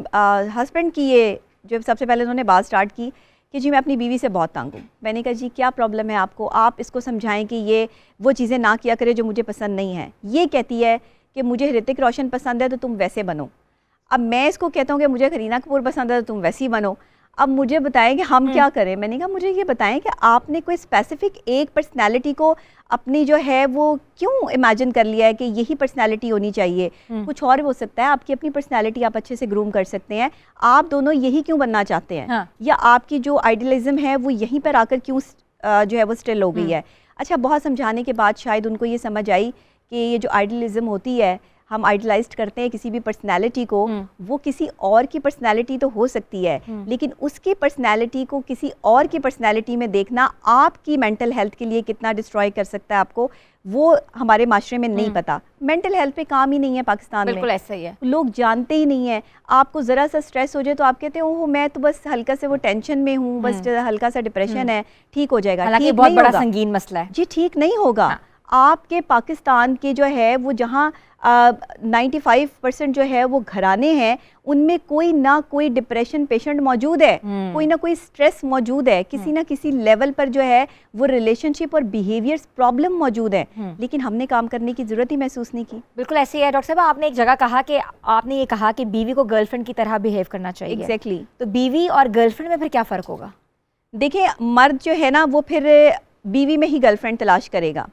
हस्बैंड की ये जो सबसे पहले उन्होंने बात स्टार्ट की कि जी मैं अपनी बीवी से बहुत तंग हूँ। मैंने कहा जी क्या प्रॉब्लम है आपको, आप इसको समझाएं कि ये वो चीज़ें ना किया करे जो मुझे पसंद नहीं है। ये कहती है कि मुझे ऋतिक रोशन पसंद है तो तुम वैसे बनो। अब मैं इसको कहता हूँ कि मुझे करीना कपूर पसंद है तो तुम वैसी बनो। अब मुझे बताएं कि हम क्या करें? मैंने कहा मुझे ये बताएं कि आपने कोई स्पेसिफिक एक पर्सनालिटी को अपनी जो है वो क्यों इमेजिन कर लिया है कि यही पर्सनालिटी होनी चाहिए? कुछ और हो सकता है, आपकी अपनी पर्सनालिटी आप अच्छे से ग्रूम कर सकते हैं। आप दोनों यही क्यों बनना चाहते हैं? हाँ। या आपकी जो आइडियलिज्म है वो यहीं पर आकर क्यों जो है वो स्टिल हो गई है? अच्छा, बहुत समझाने के बाद शायद उनको ये समझ आई कि ये जो आइडियलिज्म होती है, हम आइडलाइज्ड करते हैं किसी भी पर्सनैलिटी को, वो किसी और की पर्सनैलिटी तो हो सकती है, लेकिन उसकी पर्सनैलिटी को किसी और की पर्सनैलिटी में देखना आपकी मेंटल हेल्थ के लिए कितना डिस्ट्रॉय कर सकता है आपको, वो हमारे माशरे में नहीं पता। मेंटल हेल्थ पे काम ही नहीं है पाकिस्तान में, बिल्कुल ऐसा ही है। लोग जानते ही नहीं है। आपको ज़रा सा स्ट्रेस हो जाए तो आप कहते हैं ओह मैं तो बस हल्का से वो टेंशन में हूँ, बस हल्का सा डिप्रेशन है, ठीक हो जाएगा। हालांकि ठीक बहुत नहीं बड़ा होगा संगीन मसला है जी, ठीक नहीं होगा। आपके पाकिस्तान के जो है वो जहाँ 95% जो है वो घराने हैं, उनमें कोई ना कोई डिप्रेशन पेशेंट मौजूद है, कोई ना कोई स्ट्रेस मौजूद है, किसी ना किसी लेवल पर जो है वो रिलेशनशिप और बिहेवियर्स प्रॉब्लम मौजूद है, लेकिन हमने काम करने की ज़रूरत ही महसूस नहीं की। बिल्कुल ऐसे ही है। डॉक्टर साहब, आपने एक जगह कहा कि आपने ये कहा कि बीवी को गर्लफ्रेंड की तरह बिहेव करना चाहिए। एग्जैक्टली। तो बीवी और गर्लफ्रेंड में फिर क्या फ़र्क होगा? देखिए, मर्द जो है ना वो फिर बीवी में ही गर्लफ्रेंड तलाश करेगा।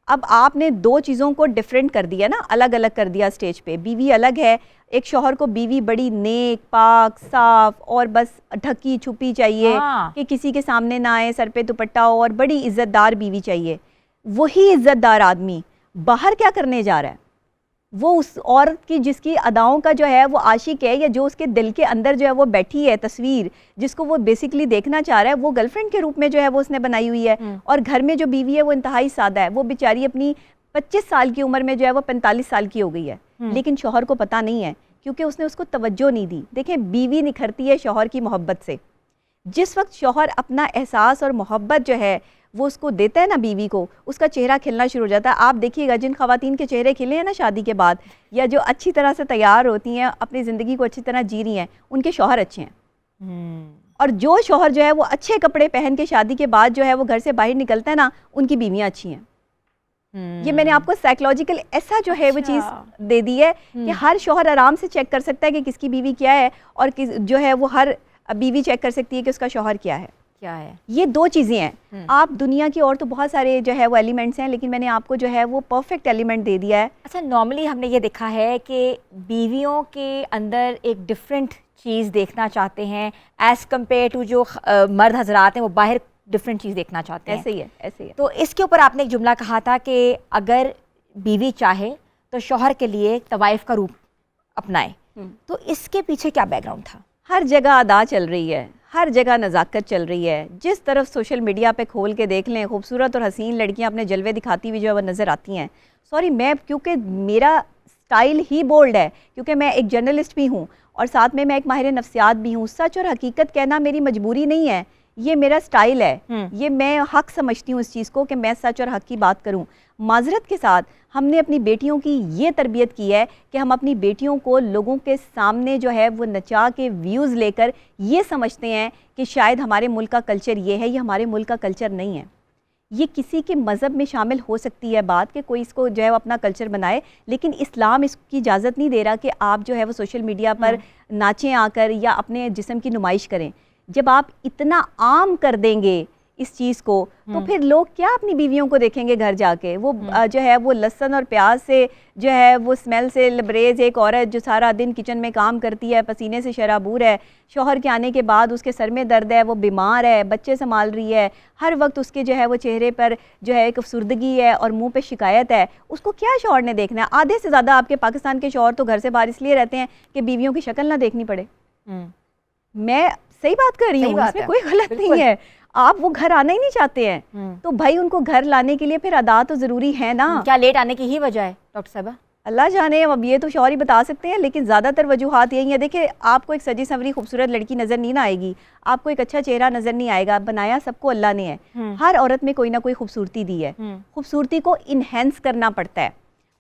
अब आपने दो चीज़ों को डिफरेंट कर दिया ना, अलग अलग कर दिया स्टेज पे। बीवी अलग है, एक शौहर को बीवी बड़ी नेक पाक साफ और बस ढकी छुपी चाहिए, कि किसी के सामने ना आए, सर पे दुपट्टा हो, और बड़ी इज़्ज़तदार बीवी चाहिए। वही इज़्ज़तदार आदमी बाहर क्या करने जा रहा है? वो उस औरत की जिसकी अदाओं का जो है वो आशिक है, या जो उसके दिल के अंदर जो है वो बैठी है तस्वीर, जिसको वो बेसिकली देखना चाह रहा है, वो गर्लफ्रेंड के रूप में जो है वो उसने बनाई हुई है। और घर में जो बीवी है वो इंतहाई सादा है, वो बेचारी अपनी 25 साल की उम्र में जो है वो 45 साल की हो गई है, लेकिन शौहर को पता नहीं है क्योंकि उसने उसको तवज्जो नहीं दी। देखें, बीवी निखरती है शौहर की मोहब्बत से। जिस वक्त शौहर अपना एहसास और मोहब्बत जो है वो उसको देता है ना बीवी को, उसका चेहरा खिलना शुरू हो जाता है। आप देखिएगा जिन ख़वातीन के चेहरे खिले हैं ना शादी के बाद, या जो अच्छी तरह से तैयार होती हैं, अपनी ज़िंदगी को अच्छी तरह जी रही हैं, उनके शौहर अच्छे हैं। और जो शौहर जो है वो अच्छे कपड़े पहन के शादी के बाद जो है वो घर से बाहर निकलता है ना, उनकी बीवियाँ अच्छी हैं। ये मैंने आपको साइकोलॉजिकल ऐसा जो है वो चीज़ दे दी है कि हर शौहर आराम से चेक कर सकता है कि किसकी बीवी क्या है, और जो है वो हर बीवी चेक कर सकती है कि उसका शौहर क्या है। ये दो चीज़ें हैं। आप दुनिया की और तो बहुत सारे जो है वो एलिमेंट्स हैं, लेकिन मैंने आपको जो है वो परफेक्ट एलिमेंट दे दिया है। अच्छा, नॉर्मली हमने ये देखा है कि बीवियों के अंदर एक डिफरेंट चीज़ देखना चाहते हैं एज़ कम्पेयर टू जो मर्द हजरात हैं, वो बाहर डिफरेंट चीज़ देखना चाहते हैं। ऐसे ही है, ऐसे ही है। तो इसके ऊपर आपने एक जुमला कहा था कि अगर बीवी चाहे तो शौहर के लिए तवाइफ का रूप अपनाए, तो इसके पीछे क्या बैकग्राउंड था? हर जगह अदा चल रही है, हर जगह नज़ाकत चल रही है। जिस तरफ सोशल मीडिया पे खोल के देख लें, खूबसूरत और हसीन लड़कियां अपने जलवे दिखाती हुई जो है वो नज़र आती हैं। सॉरी, मैं क्योंकि मेरा स्टाइल ही बोल्ड है, क्योंकि मैं एक जर्नलिस्ट भी हूँ और साथ में मैं एक माहिर नफ्सियात भी हूँ। सच और हकीकत कहना मेरी मजबूरी नहीं है, ये मेरा स्टाइल है। ये मैं हक समझती हूँ इस चीज़ को कि मैं सच और हक की बात करूँ। माजरत के साथ हमने अपनी बेटियों की ये तरबियत की है कि हम अपनी बेटियों को लोगों के सामने जो है वो नचा के व्यूज़ लेकर ये समझते हैं कि शायद हमारे मुल्क का कल्चर ये है, ये हमारे मुल्क का कल्चर नहीं है। ये किसी के मज़हब में शामिल हो सकती है बात कि कोई इसको जो है वो अपना कल्चर बनाए, लेकिन इस्लाम इसकी इजाज़त नहीं दे रहा कि आप जो है वो सोशल मीडिया पर नाचें आकर या अपने जिस्म की नुमाइश करें। जब आप इतना आम कर देंगे इस चीज़ को, तो फिर लोग क्या अपनी बीवियों को देखेंगे घर जाके? वो जो है वो लहसुन और प्याज से जो है वो स्मेल से लबरेज एक औरत जो सारा दिन किचन में काम करती है, पसीने से शराबूर है, शौहर के आने के बाद उसके सर में दर्द है, वो बीमार है, बच्चे संभाल रही है, हर वक्त उसके जो है वो चेहरे पर जो है एक अफसुर्दगी है और मुंह पे शिकायत है, उसको क्या शौहर ने देखना है? आधे से ज़्यादा आपके पाकिस्तान के शौहर तो घर से बाहर इसलिए रहते हैं कि बीवियों की शक्ल ना देखनी पड़े। मैं सही बात कर रही हूँ, इसमें कोई गलत नहीं है। आप वो घर आना ही नहीं चाहते हैं, तो भाई उनको घर लाने के लिए फिर अदा तो ज़रूरी है ना। क्या लेट आने की ही वजह है डॉक्टर साहबा? अल्लाह जाने, अब ये तो शौहर ही बता सकते हैं, लेकिन ज़्यादातर वजूहात यही है। देखिए, आपको एक सजी संवरी खूबसूरत लड़की नज़र नहीं ना आएगी, आपको एक अच्छा चेहरा नज़र नहीं आएगा। बनाया सबको अल्लाह ने है। हर औरत में कोई ना कोई खूबसूरती दी है। खूबसूरती को इन्हेंस करना पड़ता है।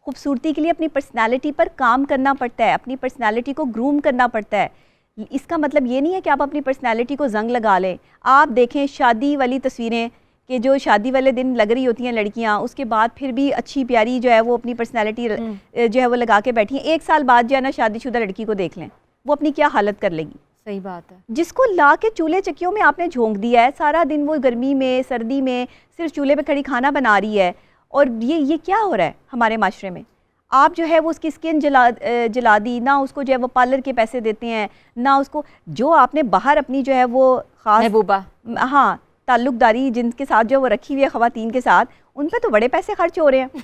खूबसूरती के लिए अपनी पर्सनैलिटी पर काम करना पड़ता है, अपनी पर्सनैलिटी को ग्रूम करना पड़ता है। इसका मतलब ये नहीं है कि आप अपनी पर्सनैलिटी को जंग लगा लें। आप देखें शादी वाली तस्वीरें कि जो शादी वाले दिन लग रही होती हैं लड़कियां, उसके बाद फिर भी अच्छी प्यारी जो है वो अपनी पर्सनैलिटी जो है वो लगा के बैठी हैं। 1 साल बाद जो है ना शादीशुदा लड़की को देख लें, वो अपनी क्या हालत कर लेगी। सही बात है। जिसको ला के चूल्हे चक्कियों में आपने झोंक दिया है, सारा दिन वो गर्मी में सर्दी में सिर्फ चूल्हे पे खड़ी खाना बना रही है, और ये क्या हो रहा है हमारे माशरे में? आप जो है वो उसकी स्किन जला दी ना, उसको जो है वो पार्लर के पैसे देते हैं ना, उसको जो आपने बाहर अपनी जो है वो खास महबूबा, हाँ, ताल्लुकदारी जिनके साथ जो वो रखी हुई है ख़वातीन के साथ, उन पर तो बड़े पैसे खर्च हो रहे हैं।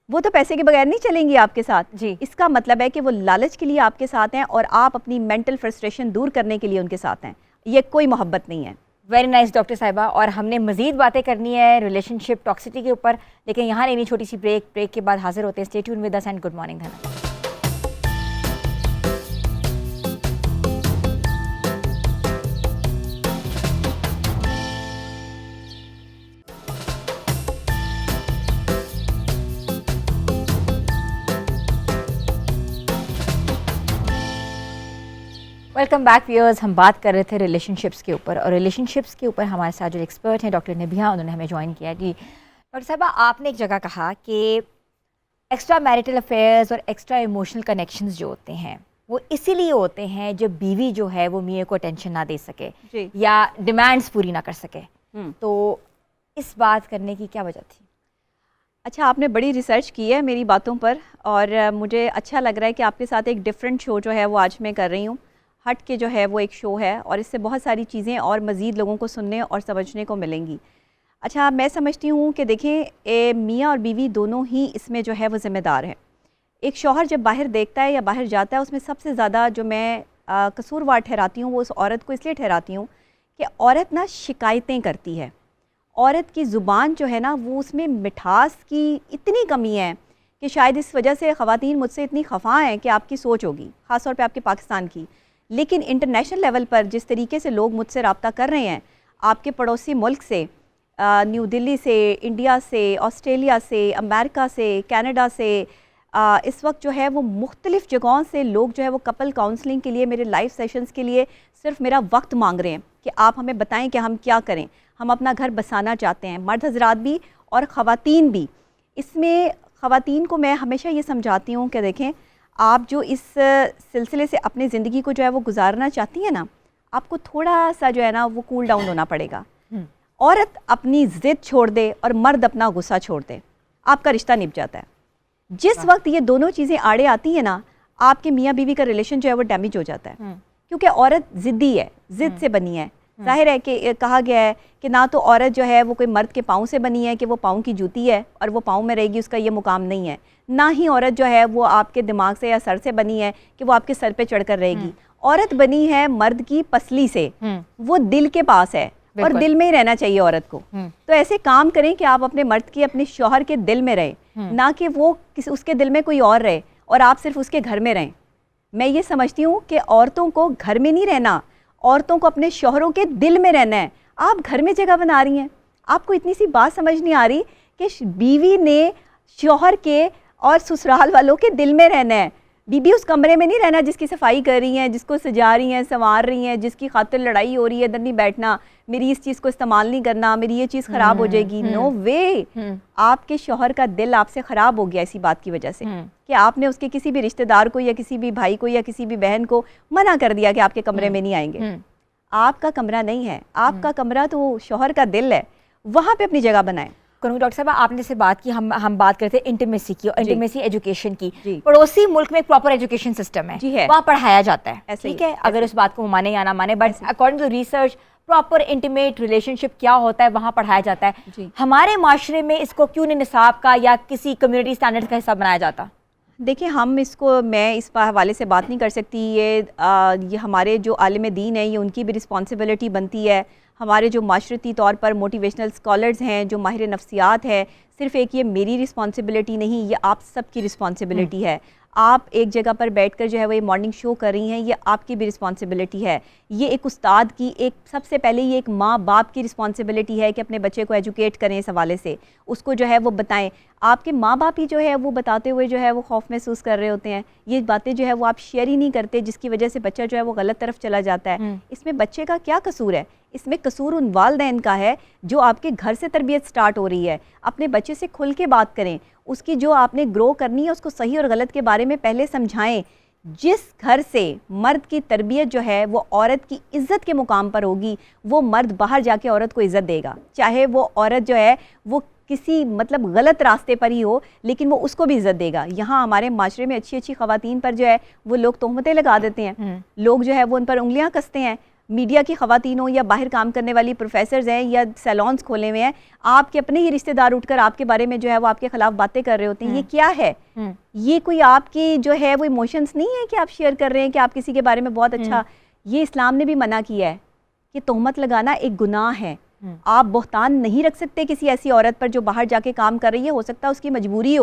वो तो पैसे के बगैर नहीं चलेंगी आपके साथ जी। इसका मतलब है कि वो लालच के लिए आपके साथ हैं और आप अपनी मेंटल फ्रस्ट्रेशन दूर करने के लिए उनके साथ हैं। ये कोई मोहब्बत नहीं है। वेरी नाइस डॉक्टर साहिबा। और हमने मज़ीद बातें करनी है रिलेशनशिप टॉक्सिटी के ऊपर, लेकिन यहाँ लेनी छोटी सी ब्रेक के बाद हाजिर होते हैं। Stay tune with us and good morning Dhanak. Welcome back viewers. हम बात कर रहे थे रिलेशनशिप्स के ऊपर, और रिलेशनशिप्स के ऊपर हमारे साथ जो एक्सपर्ट हैं डॉक्टर निभिया, उन्होंने हमें ज्वाइन किया। जी डॉक्टर साहबा, आपने एक जगह कहा कि एक्स्ट्रा मैरिटल अफेयर्स और एक्स्ट्रा इमोशनल कनेक्शंस जो होते हैं वो इसीलिए होते हैं जब बीवी जो है वो मियाँ को अटेंशन ना दे सके या डिमांड्स पूरी ना कर सके। तो इस बात करने की क्या वजह थी? अच्छा, आपने बड़ी रिसर्च की है मेरी बातों पर, और मुझे अच्छा लग रहा है कि आपके साथ एक डिफरेंट शो जो है वो आज मैं कर रही हूँ। हट के जो है वो एक शो है, और इससे बहुत सारी चीज़ें और मज़ीद लोगों को सुनने और समझने को मिलेंगी। अच्छा, मैं समझती हूँ कि देखें, मियाँ और बीवी दोनों ही इसमें जो है वो ज़िम्मेदार हैं। एक शौहर जब बाहर देखता है या बाहर जाता है, उसमें सबसे ज़्यादा जो मैं कसूरवार ठहराती हूँ वो उस औरत को इसलिए ठहराती हूँ कि औरत ना शिकायतें करती है। औरत की ज़ुबान जो है ना वो उसमें मिठास की इतनी कमी है कि शायद इस वजह से ख़वातीन मुझसे इतनी खफा हैं कि आपकी सोच होगी, ख़ास तौर पे आपके पाकिस्तान की। लेकिन इंटरनेशनल लेवल पर जिस तरीके से लोग मुझसे रब्ता कर रहे हैं, आपके पड़ोसी मुल्क से, न्यू दिल्ली से, इंडिया से, ऑस्ट्रेलिया से, अमेरिका से, कनाडा से, इस वक्त जो है वो मुख्तलिफ़ जगहों से लोग जो है वो कपल काउंसलिंग के लिए, मेरे लाइव सेशंस के लिए सिर्फ मेरा वक्त मांग रहे हैं कि आप हमें बताएं कि हम क्या करें। हम अपना घर बसाना चाहते हैं, मर्द हजरात भी और ख़वातीन भी। इसमें ख़वातीन को मैं हमेशा ये समझाती हूँ कि देखें, आप जो इस सिलसिले से अपनी ज़िंदगी को जो है वो गुजारना चाहती हैं ना, आपको थोड़ा सा जो है ना वो कूल डाउन होना पड़ेगा। औरत अपनी ज़िद छोड़ दे और मर्द अपना गुस्सा छोड़ दे, आपका रिश्ता निभ जाता है। जिस वक्त ये दोनों चीज़ें आड़े आती हैं ना, आपके मियाँ बीवी का रिलेशन जो है वो डैमेज हो जाता है, क्योंकि औरत ज़िद्दी है, ज़िद से बनी है। जाहिर है कि कहा गया है कि ना तो औरत जो है वो कोई मर्द के पाँव से बनी है कि वो पाँव की जूती है और वो पाँव में रहेगी, उसका ये मुकाम नहीं है। ना ही औरत जो है वो आपके दिमाग से या सर से बनी है कि वो आपके सर पे चढ़कर रहेगी। औरत बनी है मर्द की पसली से, वो दिल के पास है और दिल में ही रहना चाहिए औरत को। तो ऐसे काम करें कि आप अपने मर्द की, अपने शौहर के दिल में रहें, ना कि वो उसके दिल में कोई और रहे और आप सिर्फ उसके घर में रहें। मैं ये समझती हूँ कि औरतों को घर में नहीं रहना, औरतों को अपने शौहरों के दिल में रहना है। आप घर में जगह बना रही हैं, आपको इतनी सी बात समझ नहीं आ रही कि बीवी ने शौहर के और ससुराल वालों के दिल में रहना है। बीबी उस कमरे में नहीं रहना जिसकी सफाई कर रही हैं, जिसको सजा रही हैं, संवार रही हैं, जिसकी खातिर लड़ाई हो रही है, इधर नहीं बैठना, मेरी इस चीज़ को इस्तेमाल नहीं करना, मेरी ये चीज़ ख़राब हो जाएगी। नो वे, आपके शौहर का दिल आपसे ख़राब हो गया इसी बात की वजह से कि आपने उसके किसी भी रिश्तेदार को या किसी भी भाई को या किसी भी बहन को मना कर दिया कि आपके कमरे में नहीं आएंगे। आपका कमरा नहीं है, आपका कमरा तो शौहर का दिल है, वहाँ पे अपनी जगह बनाएं। करूँगी डॉक्टर साहब, आपने से बात की, हम बात करते हैं इंटीमेसी की और इंटीमेसी एजुकेशन की। पड़ोसी मुल्क में एक प्रॉपर एजुकेशन सिस्टम है, वहाँ पढ़ाया जाता है, ठीक है, अगर उस बात को माने या ना माने, but according to research proper intimate relationship क्या होता है वहाँ पढ़ाया जाता है। हमारे माशरे में इसको क्यों नहीं निसाब का या किसी कम्युनिटी स्टैंडर्ड का हिस्सा बनाया जाता? देखिए, हम इसको, मैं इस हवाले से बात नहीं कर सकती, ये हमारे जो आलिम दीन है, ये उनकी भी रिस्पॉन्सिबिलिटी बनती है। हमारे जो माशरती तौर पर मोटिवेशनल स्कॉलर्स हैं, जो माहिर नफ्सियात है, सिर्फ एक ये मेरी रिस्पॉन्सिबिलिटी नहीं, ये आप सबकी रिस्पॉन्सिबिलिटी है। आप एक जगह पर बैठकर जो है वो ये मॉर्निंग शो कर रही हैं, ये आपकी भी रिस्पॉन्सिबिलिटी है। ये एक उस्ताद की, एक सबसे पहले ये एक माँ बाप की रिस्पॉन्सिबिलिटी है कि अपने बच्चे को एजुकेट करें इस हवाले से, उसको जो है वो बताएं। आपके माँ बाप ही जो है वो बताते हुए जो है वो खौफ महसूस कर रहे होते हैं, ये बातें जो है वो आप शेयर ही नहीं करते, जिसकी वजह से बच्चा जो है वो गलत तरफ चला जाता है। इसमें बच्चे का क्या कसूर है? इसमें कसूर उन वालिदैन का है जो आपके घर से तरबियत स्टार्ट हो रही है। अपने बच्चे से खुल के बात करें, उसकी जो आपने ग्रो करनी है उसको सही और गलत के बारे में पहले समझाएं। जिस घर से मर्द की तरबियत जो है वो औरत की इज़्ज़त के मुकाम पर होगी, वो मर्द बाहर जाके औरत को इज़्ज़त देगा, चाहे वो औरत जो है वो किसी मतलब गलत रास्ते पर ही हो, लेकिन वो उसको भी इज़्ज़त देगा। यहाँ हमारे माशरे में अच्छी अच्छी ख़वातीन पर जो है वो लोग तोहमतें लगा देते हैं, लोग जो है वो उन पर उंगलियाँ कसते हैं। मीडिया की ख़वातीन हो या बाहर काम करने वाली प्रोफेसर्स हैं या सैलॉन्स खोले हुए हैं, आपके अपने ही रिश्तेदार उठकर आपके बारे में जो है वो आपके खिलाफ बातें कर रहे होते हैं। ये क्या है? ये कोई आपकी जो है वो इमोशंस नहीं है कि आप शेयर कर रहे हैं कि आप किसी के बारे में बहुत अच्छा। ये इस्लाम ने भी मना किया है कि तोहमत लगाना एक गुनाह है। आप बोहतान नहीं रख सकते किसी ऐसी औरत पर जो बाहर जाके काम कर रही है, हो सकता है उसकी मजबूरी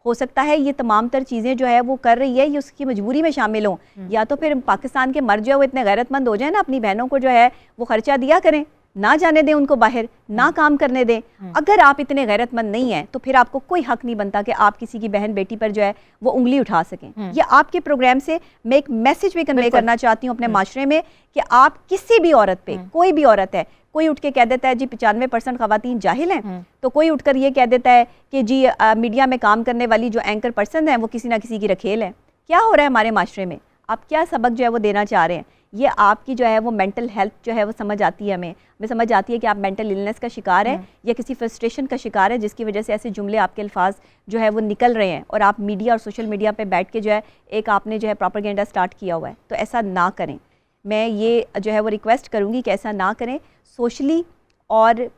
हो सकता है ये तमाम तर चीज़ें जो है वो कर रही है ये उसकी मजबूरी में शामिल हों, या तो फिर पाकिस्तान के मर्द जो है वो इतने गैरतमंद हो जाए ना, अपनी बहनों को जो है वो खर्चा दिया करें, ना जाने दें उनको बाहर, ना काम करने दें। अगर आप इतने गैरतमंद नहीं हैं तो फिर आपको कोई हक नहीं बनता कि आप किसी की बहन बेटी पर जो है वो उंगली उठा सकें। ये आपके प्रोग्राम से मैं एक मैसेज भी कन्वे करना चाहती हूँ अपने माशरे में कि आप किसी भी औरत पे, कोई भी औरत है, कोई उठ के कह देता है जी 95% ख़वातीन जाहिल हैं, तो कोई उठकर ये कह देता है कि जी मीडिया में काम करने वाली जो एंकर पर्सन है वो किसी ना किसी की रखेल है। क्या हो रहा है हमारे माशरे में? आप क्या सबक जो है वो देना चाह रहे हैं? ये आपकी जो है वो मेंटल हेल्थ जो है वो समझ आती है, हमें समझ आती है कि आप मेंटल इलनेस का शिकार है या किसी फ्रस्ट्रेशन का शिकार है, जिसकी वजह से ऐसे जुमले आपके अल्फाज जो है वो निकल रहे हैं और आप मीडिया और सोशल मीडिया पे बैठ के जो है एक आपने जो है प्रोपेगेंडा स्टार्ट किया हुआ है। तो ऐसा ना करें, मैं ये जो है वो रिक्वेस्ट करूँगी कि ऐसा ना करें सोशली। और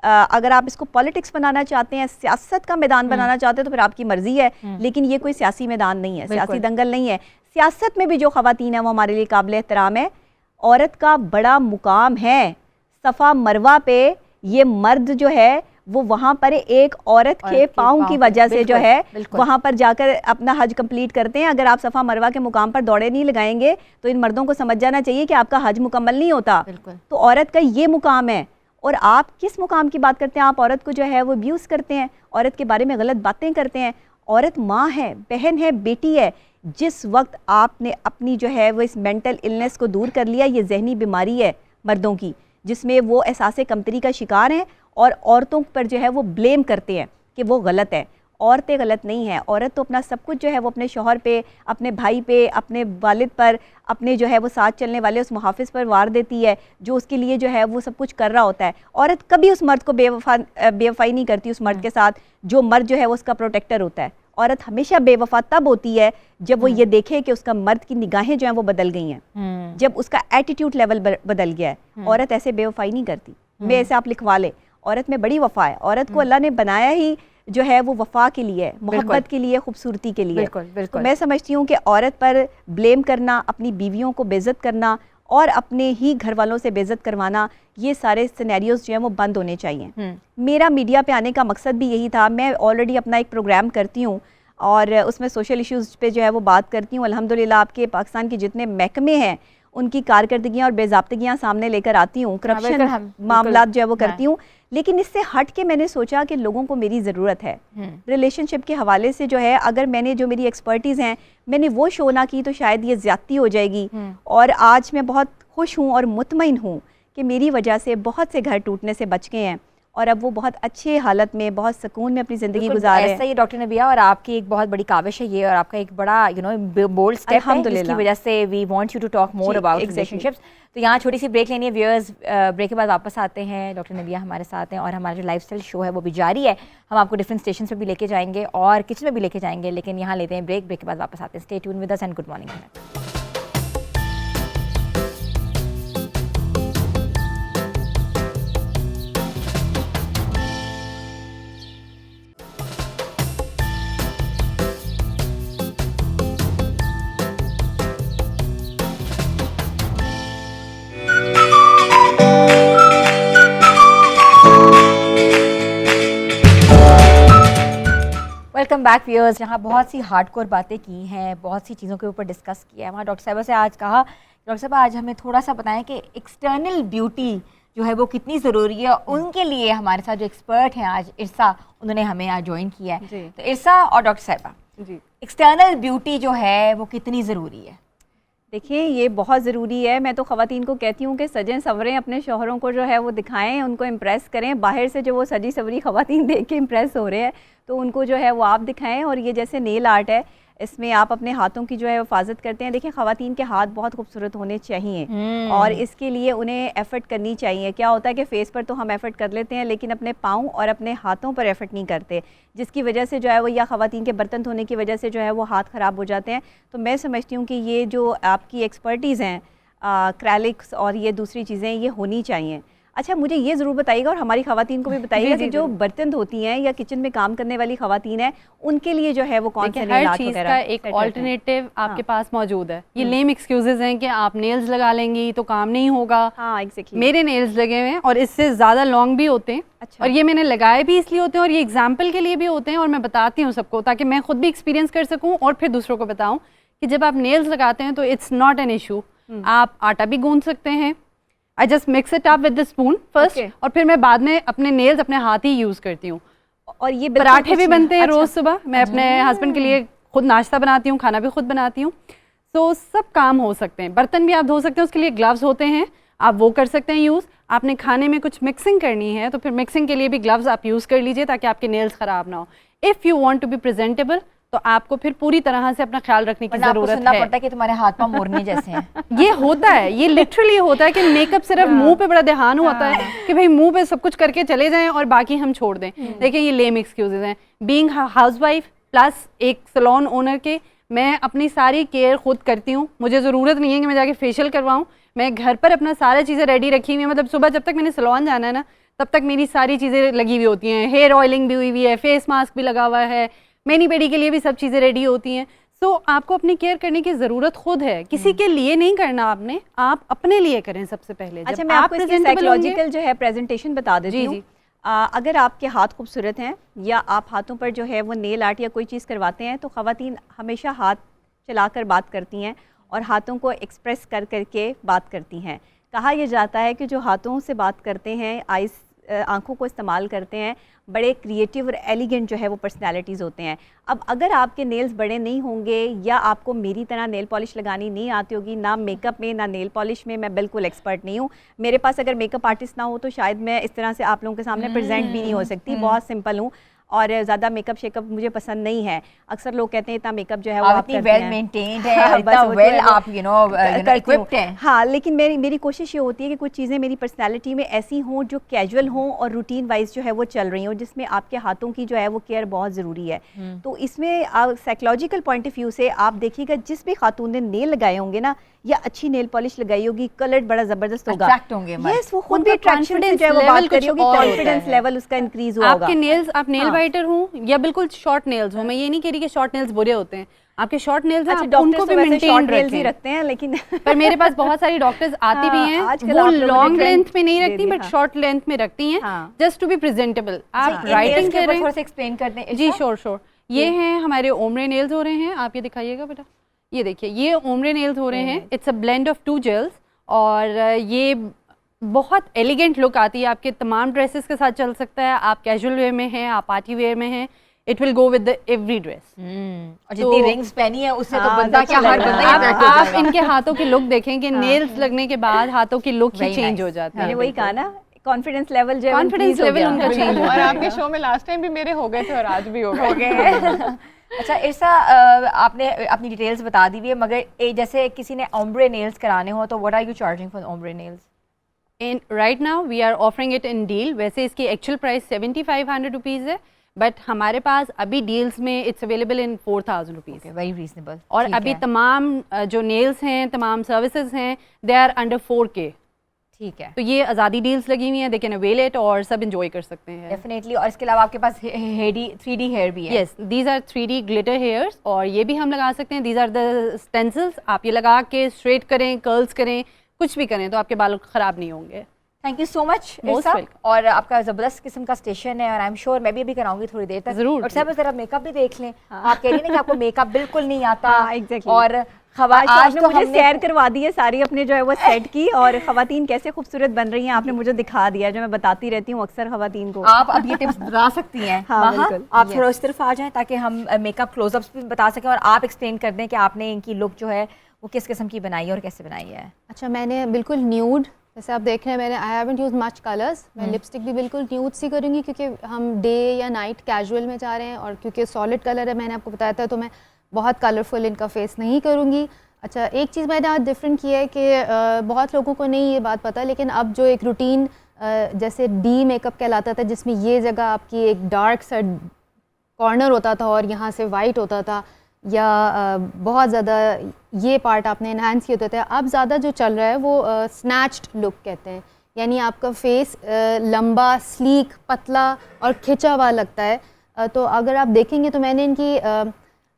अगर आप इसको पॉलिटिक्स बनाना चाहते हैं, सियासत का मैदान बनाना चाहते हैं तो फिर आपकी मर्जी है, लेकिन ये कोई सियासी मैदान नहीं है, सियासी दंगल नहीं है। सियासत में भी जो ख़वातीन है वो हमारे लिए काबिल एहतराम है, औरत का बड़ा मुकाम है। सफ़ा मरवा पे ये मर्द जो है वो वहाँ पर एक औरत के पाँव की वजह से जो है वहाँ पर जाकर अपना हज कंप्लीट करते हैं। अगर आप सफ़ा मरवा के मुकाम पर दौड़े नहीं लगाएंगे तो इन मर्दों को समझ जाना चाहिए कि आपका हज मुकम्मल नहीं होता। तो औरत का ये मुकाम है और आप किस मुकाम की बात करते हैं? आप औरत को जो है वो अब्यूज़ करते हैं, औरत के बारे में गलत बातें करते हैं। औरत माँ है, बहन है, बेटी है। जिस वक्त आपने अपनी जो है वो इस मेंटल इलनेस को दूर कर लिया, ये जहनी बीमारी है मर्दों की, जिसमें वो एहसास कमतरी का शिकार हैं और औरतों पर जो है वो ब्लेम करते हैं कि वो गलत है। औरतें गलत नहीं हैं, औरत तो अपना सब कुछ जो है वो अपने शौहर पे, अपने भाई पे, अपने वालिद पर, अपने जो है वो साथ चलने वाले उस मुहाफिज पर वार देती है जो उसके लिए जो है वो सब कुछ कर रहा होता है। औरत कभी उस मर्द को बेवफाई नहीं करती उस मर्द के साथ जो मर्द जो है वो उसका प्रोटेक्टर होता है। औरत हमेशा बेवफा तब होती है जब वो ये देखे कि उसका मर्द की निगाहें जो हैं वो बदल गई हैं, जब उसका एटीट्यूड लेवल बदल गया है। औरत ऐसे बेवफाई नहीं करती, मैं ऐसे आप लिखवा ले, औरत में बड़ी वफा है। औरत को अल्लाह ने बनाया ही जो है वो वफा के लिए है, मोहब्बत के लिए, खूबसूरती के लिए। बिल्कुल बिल्कुल। तो मैं समझती हूँ कि औरत पर ब्लेम करना, अपनी बीवियों को बेइज्जत करना और अपने ही घर वालों से बेइज्जत करवाना, ये सारे सिनेरियोज जो हैं वो बंद होने चाहिए। मेरा मीडिया पे आने का मकसद भी यही था। मैं ऑलरेडी अपना एक प्रोग्राम करती हूँ और उसमें सोशल इश्यूज़ पे जो है वो बात करती हूँ। अल्हम्दुलिल्लाह आपके पाकिस्तान के जितने महकमे हैं उनकी कारकर्दगियाँ और बेज़ाब्तगियाँ सामने लेकर आती हूँ, करप्शन मामला जो है वो करती हूँ। लेकिन इससे हट के मैंने सोचा कि लोगों को मेरी ज़रूरत है रिलेशनशिप के हवाले से, जो है अगर मैंने जो मेरी एक्सपर्टीज़ हैं मैंने वो शो ना की तो शायद ये ज़्यादती हो जाएगी। और आज मैं बहुत खुश हूँ और मुतमईन हूँ कि मेरी वजह से बहुत से घर टूटने से बच गए हैं और अब वो बहुत अच्छे हालत में, बहुत सुकून में अपनी ज़िंदगी गुजार रहे हैं। ऐसा ही डॉक्टर नबिया, और आपकी एक बहुत बड़ी काविश है ये, और आपका एक बड़ा बोल्ड स्टेप है जिसकी वजह से we want you to talk more about relationships. तो यहाँ छोटी सी ब्रेक लेनी है व्यूअर्स, ब्रेक के बाद वापस आते हैं। डॉक्टर नबिया हमारे साथ हैं और हमारा जो लाइफस्टाइल शो है वो भी जारी है। हम आपको डिफरेंट स्टेशन पर भी लेके जाएंगे और किचन में भी लेके जाएंगे, लेकिन यहाँ लेते हैं ब्रेक के बाद वापस आते हैं। Stay tune with us and good morning. Welcome back viewers. यहाँ बहुत सी हार्डकोर बातें की हैं, बहुत सी चीज़ों के ऊपर डिस्कस किया है। वहाँ डॉक्टर साहबा से आज कहा, डॉक्टर साहबा आज हमें थोड़ा सा बताएं कि एक्सटर्नल ब्यूटी जो है वो कितनी ज़रूरी है। उनके लिए हमारे साथ जो एक्सपर्ट हैं आज, इरसा, उन्होंने हमें आज ज्वाइन किया है। तो इरसा और डॉक्टर साहबा जी, एक्सटर्नल ब्यूटी जो है वो कितनी ज़रूरी है? देखिए ये बहुत ज़रूरी है। मैं तो ख़वातीन को कहती हूँ कि सजें सवरें, अपने शौहरों को जो है वो दिखाएं, उनको इम्प्रेस करें। बाहर से जो वो सजी सवरी ख़वातीन देख के इम्प्रेस हो रहे हैं तो उनको जो है वो आप दिखाएं। और ये जैसे नेल आर्ट है, इसमें आप अपने हाथों की जो है हिफाजत करते हैं। देखिए ख़वातीन के हाथ बहुत खूबसूरत होने चाहिए और इसके लिए उन्हें एफ़र्ट करनी चाहिए। क्या होता है कि फ़ेस पर तो हम एफ़र्ट कर लेते हैं लेकिन अपने पाँव और अपने हाथों पर एफ़र्ट नहीं करते, जिसकी वजह से जो है वो, या ख़वातीन के बर्तन धोने की वजह से जो है वो हाथ ख़राब हो जाते हैं। तो मैं समझती हूँ कि ये जो आपकी एक्सपर्टीज़ हैं, क्रैलिक्स और ये दूसरी चीज़ें, ये होनी चाहिए। अच्छा, मुझे ये ज़रूर बताइएगा और हमारी ख़वातीन को भी बताइएगा कि जो बर्तन धोती हैं या किचन में काम करने वाली ख़वातीन हैं, उनके लिए जो है वो कौन से हर चीज़ का एक ऑल्टरनेटिव आपके पास मौजूद है। ये लेम एक्सक्यूजेज हैं कि आप नेल्स लगा लेंगी तो काम नहीं होगा। हाँ एग्जैक्टली। मेरे नेल्स लगे हुए हैं और इससे ज़्यादा लॉन्ग भी होते हैं। अच्छा। और ये मैंने लगाए भी इसलिए होते हैं और ये एग्जाम्पल के लिए भी होते हैं और मैं बताती हूँ सबको ताकि मैं खुद भी एक्सपीरियंस कर सकूँ और फिर दूसरों को बताऊँ कि जब आप नेल्स लगाते हैं तो इट्स नॉट एन इशू। आप आटा भी गूंद सकते हैं। I just mix it up with the spoon first और फिर मैं बाद में अपने नेल्स अपने हाथ ही यूज करती हूँ। और ये पराठे भी बनते हैं रोज सुबह। मैं अपने हस्बैंड के लिए खुद नाश्ता बनाती हूँ, खाना भी खुद बनाती हूँ। तो सब काम हो सकते हैं। बर्तन भी आप धो सकते हैं, उसके लिए ग्लव्स होते हैं, आप वो कर सकते हैं यूज़। आपने खाने में कुछ मिक्सिंग करनी है तो फिर मिक्सिंग के लिए भी ग्लव्स आप यूज़ कर लीजिए ताकि आपके नेल्स ख़राब ना हो। If you want to be presentable तो आपको फिर पूरी तरह से अपना ख्याल रखने की जरूरत है। सुनना पड़ता है कि तुम्हारे हाथ पांव मोरने जैसे हैं। ये होता है, ये लिटरली होता है कि मेकअप सिर्फ मुंह पे बड़ा ध्यान होता है कि भाई मुंह पे सब कुछ करके चले जाएं और बाकी हम छोड़ दें। देखिए ये लेम एक्सक्यूजेज हैं। बीइंग हाउसवाइफ प्लस एक सैलून ओनर के, मैं अपनी सारी केयर खुद करती हूँ। मुझे ज़रूरत नहीं है कि मैं जाके फेशियल करवाऊँ। मैं घर पर अपना सारी चीज़ें रेडी रखी हुई हैं। मतलब सुबह जब तक मैंने सैलून जाना है ना, तब तक मेरी सारी चीज़ें लगी हुई होती हैं। हेयर ऑयलिंग भी हुई हुई है, फेस मास्क भी लगा हुआ है, मैनी पेडी के लिए भी सब चीज़ें रेडी होती हैं। सो आपको अपनी केयर करने की ज़रूरत खुद है, किसी के लिए नहीं करना आपने, आप अपने लिए करें सबसे पहले। अच्छा, मैं आपको इसकी साइकोलॉजिकल जो है प्रेजेंटेशन बता देती हूँ। अगर आपके हाथ खूबसूरत हैं या आप हाथों पर जो है वो नेल आर्ट या कोई चीज़ करवाते हैं तो ख़वातीन हमेशा हाथ चलाकर बात करती हैं और हाथों को एक्सप्रेस कर करके बात करती हैं। कहा यह जाता है कि जो हाथों से बात करते हैं, आइज़ आँखों को इस्तेमाल करते हैं, बड़े क्रिएटिव और एलिगेंट जो है वो पर्सनालिटीज़ होते हैं। अब अगर आपके नेल्स बड़े नहीं होंगे या आपको मेरी तरह नेल पॉलिश लगानी नहीं आती होगी, ना मेकअप में ना नेल पॉलिश में, मैं बिल्कुल एक्सपर्ट नहीं हूँ। मेरे पास अगर मेकअप आर्टिस्ट ना हो तो शायद मैं इस तरह से आप लोगों के सामने प्रेजेंट भी नहीं हो सकती। बहुत सिंपल हूँ और ज़्यादा मेकअप शेकअप मुझे पसंद नहीं है। अक्सर लोग कहते हैं इतना मेकअप जो है वो आप करते वेल हैं, मेंटेन्ड है, इतना वेल आप इक्विप्ड हैं। हाँ, लेकिन मेरी कोशिश ये होती है कि कुछ चीज़ें मेरी पर्सनालिटी में ऐसी हों जो कैजुअल हों और रूटीन वाइज जो है वो चल रही हों, जिसमें आपके हाथों की जो है वो केयर बहुत ज़रूरी है। तो इसमें साइकोलॉजिकल पॉइंट ऑफ व्यू से आप देखिएगा, जिस भी खातून ने नेल लगाए होंगे ना, या अच्छी नेल पॉलिश लगाई होगी, कलर बड़ा जबरदस्त होगा, Attract होंगे हमारे। यस वो खुद उनका भी अट्रैक्शन से जो है वो confidence बात level करी कुछ होगी, और होता कॉन्फिडेंस है। लेवल उसका इंक्रीज हुआ होगा। आपके नेल्स, आप नेल हाँ। बाइटर हो या बिल्कुल शॉर्ट नेल्स हो, मैं ये नहीं कह रही कि शॉर्ट नेल्स बुरे होते हैं, आपके शॉर्ट नेल्स हैं, अच्छा आप उनको डॉक्टर्स भी तो वैसे मेंटेन शॉर्ट नेल्स ही रखें। रखते हैं, लेकिन पर मेरे पास बहुत सारी डॉक्टर्स आती भी हैं, आजकल वो आप लोगों ने लॉन्ग trend लेंथ में नहीं दे रखती दी, बट हाँ। शॉर्ट लेंथ में रखती हैं, हाँ। Just to be presentable. आप इन राइटिंग nails के कर ऊपर रहे थोड़ा हैं सा एक्सप्लेन कर दें जी, इरशा? श्योर। ये हैं हमारे ओमरे नेल्स हो रहे हैं, आप ये दिखाइएगा बेटा, ये देखिए ये ओमरे नेल्स हो रहे हैं। It's a blend of 2 gels और ये बहुत एलिगेंट लुक आती है, आपके तमाम ड्रेसेस के साथ चल सकता है, आप कैजुअल वेयर में हैं, आप पार्टी वेयर में हैं, it will go with the every dress. और जितनी रिंग्स पहनी है उससे तो हाँ, बंदा अच्छा क्या हर लग रहा बंदा है। ही आप attract हो आप जाएगा। इनके हाथों की लुक देखें कि नेल्स लगने के बाद हाथों की लुक ही Very चेंज nice. हो जाती है। मैंने वही कहा ना, कॉन्फिडेंस लेवल जो है Confidence level उनका change हो और जाएगा। आपके शो में लास्ट टाइम भी मेरे हो गए थे और आज भी हो हो गए। गए। अच्छा इरशा, आपने अपनी डिटेल्स बता दी हुई है, मगर जैसे किसी ने ओम्ब्रे नेल्स कराने हो तो what are you charging for ombre nails? In right now we are offering it in deal. वैसे इसकी एक्चुअल प्राइस 7500 रुपीज़ है, बट हमारे पास अभी डील्स में it's available in 4000 rupees. Very reasonable. और अभी तमाम जो नेल्स हैं, तमाम सर्विसेज हैं, दे आर अंडर 4K। ठीक है, तो ये आज़ादी डील्स लगी हुई हैं, दे कैन अवेल इट और सब इंजॉय कर सकते हैं। डेफिनेटली। और इसके अलावा आपके पास 3D हेयर भी है? Yes, these are 3D glitter hairs और ये भी हम लगा सकते हैं। दीज आर द स्टेंसिल्स, आप ये लगा के स्ट्रेट करें, कर्ल्स करें, कुछ भी करें तो आपके बाल ख़राब नहीं होंगे। Thank you so much Most इरशा। welcome. और आपका ज़बरदस्त किस्म का स्टेशन है और आई एम श्योर मैं भी अभी कराऊंगी थोड़ी देर तक। ज़रूर। और साहब ज़रा मेकअप भी देख लें। आप कह रही हैं ना कि आपको मेकअप बिल्कुल नहीं आता। हाँ, exactly. और आज तो मुझे हमने सैर करवा दी है सारी अपने जो है वो सेट की, और खवातीन कैसे खूबसूरत बन रही हैं आपने मुझे दिखा दिया, जो मैं बताती रहती हूँ अक्सर खवातीन को। आप अब ये टिप्स बता सकती हैं। हाँ, महा, बिल्कुल। आप थोड़ा इस तरफ आ जाएं ताकि हम मेकअप क्लोजअप्स भी बता सकें और आप एक्सप्लेन कर दें कि आपने इनकी लुक जो है वो किस किस्म की बनाई है और कैसे बनाई है। अच्छा, मैंने बिल्कुल न्यूड, जैसे आप देख रहे हैं, मैंने I haven't use much colours. मैं लिपस्टिक भी बिल्कुल न्यूड सी करूँगी क्योंकि हम डे या नाइट कैजुअल में जा रहे हैं, और क्योंकि सॉलिड कलर है मैंने आपको बताया था, तो मैं बहुत कलरफुल इनका फेस नहीं करूँगी। अच्छा, एक चीज़ मैंने आज डिफरेंट किया है कि बहुत लोगों को नहीं ये बात पता, लेकिन अब जो एक रूटीन जैसे डी मेकअप कहलाता था, जिसमें ये जगह आपकी एक डार्क सा कॉर्नर होता था और यहाँ से वाइट होता था, या बहुत ज़्यादा ये पार्ट आपने इन्हांस किए होते थे, अब ज़्यादा जो चल रहा है वो स्नैच्ड लुक कहते हैं, यानी आपका फेस लंबा, स्लीक, पतला और खिंचा हुआ लगता है। तो अगर आप देखेंगे तो मैंने इनकी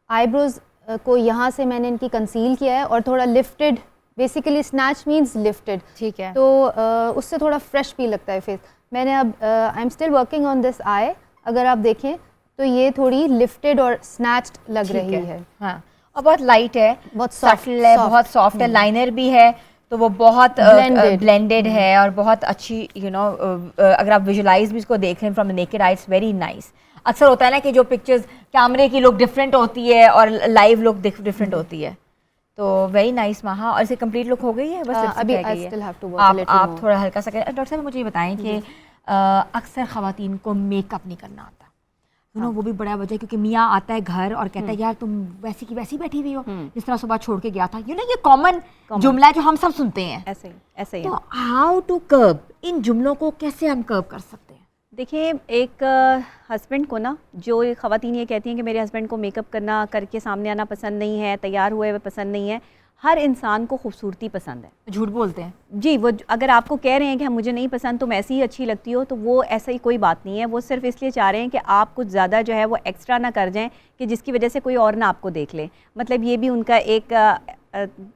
आईब्रोज़ को यहाँ से मैंने इनकी कंसील किया है और थोड़ा lifted, basically snatch means lifted, ठीक है। तो उससे थोड़ा फ्रेश भी लगता है फेस। मैंने अब I am still working on this I, अगर आप देखें तो ये थोड़ी लिफ्टेड और स्नैच्ड लग रही है। हाँ, और बहुत लाइट है, बहुत soft, सटल है, soft। बहुत सॉफ्ट है, लाइनर भी है, तो वो बहुत Blended। ब्लेंडेड है और बहुत अच्छी अगर आप विजुलाइज भी इसको देख रहे हैं from the naked eye, it's very nice. अक्सर होता है ना कि जो पिक्चर्स कैमरे की लुक डिफरेंट होती है और लाइव लुक डिफरेंट होती है, तो वेरी नाइस महा। और इसे कंप्लीट लुक हो गई है? बस lipstick अभी रह I गई है। still have to work a little आप more। थोड़ा हल्का सा डॉक्टर साहब मुझे ये बताएं कि अक्सर खवातीन को मेकअप नहीं करना आता, वो भी बड़ा वजह है, क्योंकि मियाँ आता है घर और कहता है यार तुम वैसी की वैसी बैठी हुई हो जिस तरह सुबह छोड़ के गया था। ये कॉमन जुमला है जो हम सब सुनते हैं। ऐसे ही तो हाउ टू कर्ब, इन जुमलों को कैसे हम कर्ब कर सकते हैं? देखिए, एक हस्बैंड को ना, जो ख़वातीन ये कहती हैं कि मेरे हस्बैंड को मेकअप करना करके सामने आना पसंद नहीं है, तैयार हुए हुए पसंद नहीं है, हर इंसान को खूबसूरती पसंद है। झूठ बोलते हैं जी, वो अगर आपको कह रहे हैं कि मुझे नहीं पसंद, तुम ऐसी ही अच्छी लगती हो, तो वो ऐसा ही कोई बात नहीं है। वो सिर्फ इसलिए चाह रहे हैं कि आप कुछ ज़्यादा जो है वो एक्स्ट्रा ना कर जाएं कि जिसकी वजह से कोई और ना आपको देख ले। मतलब ये भी उनका एक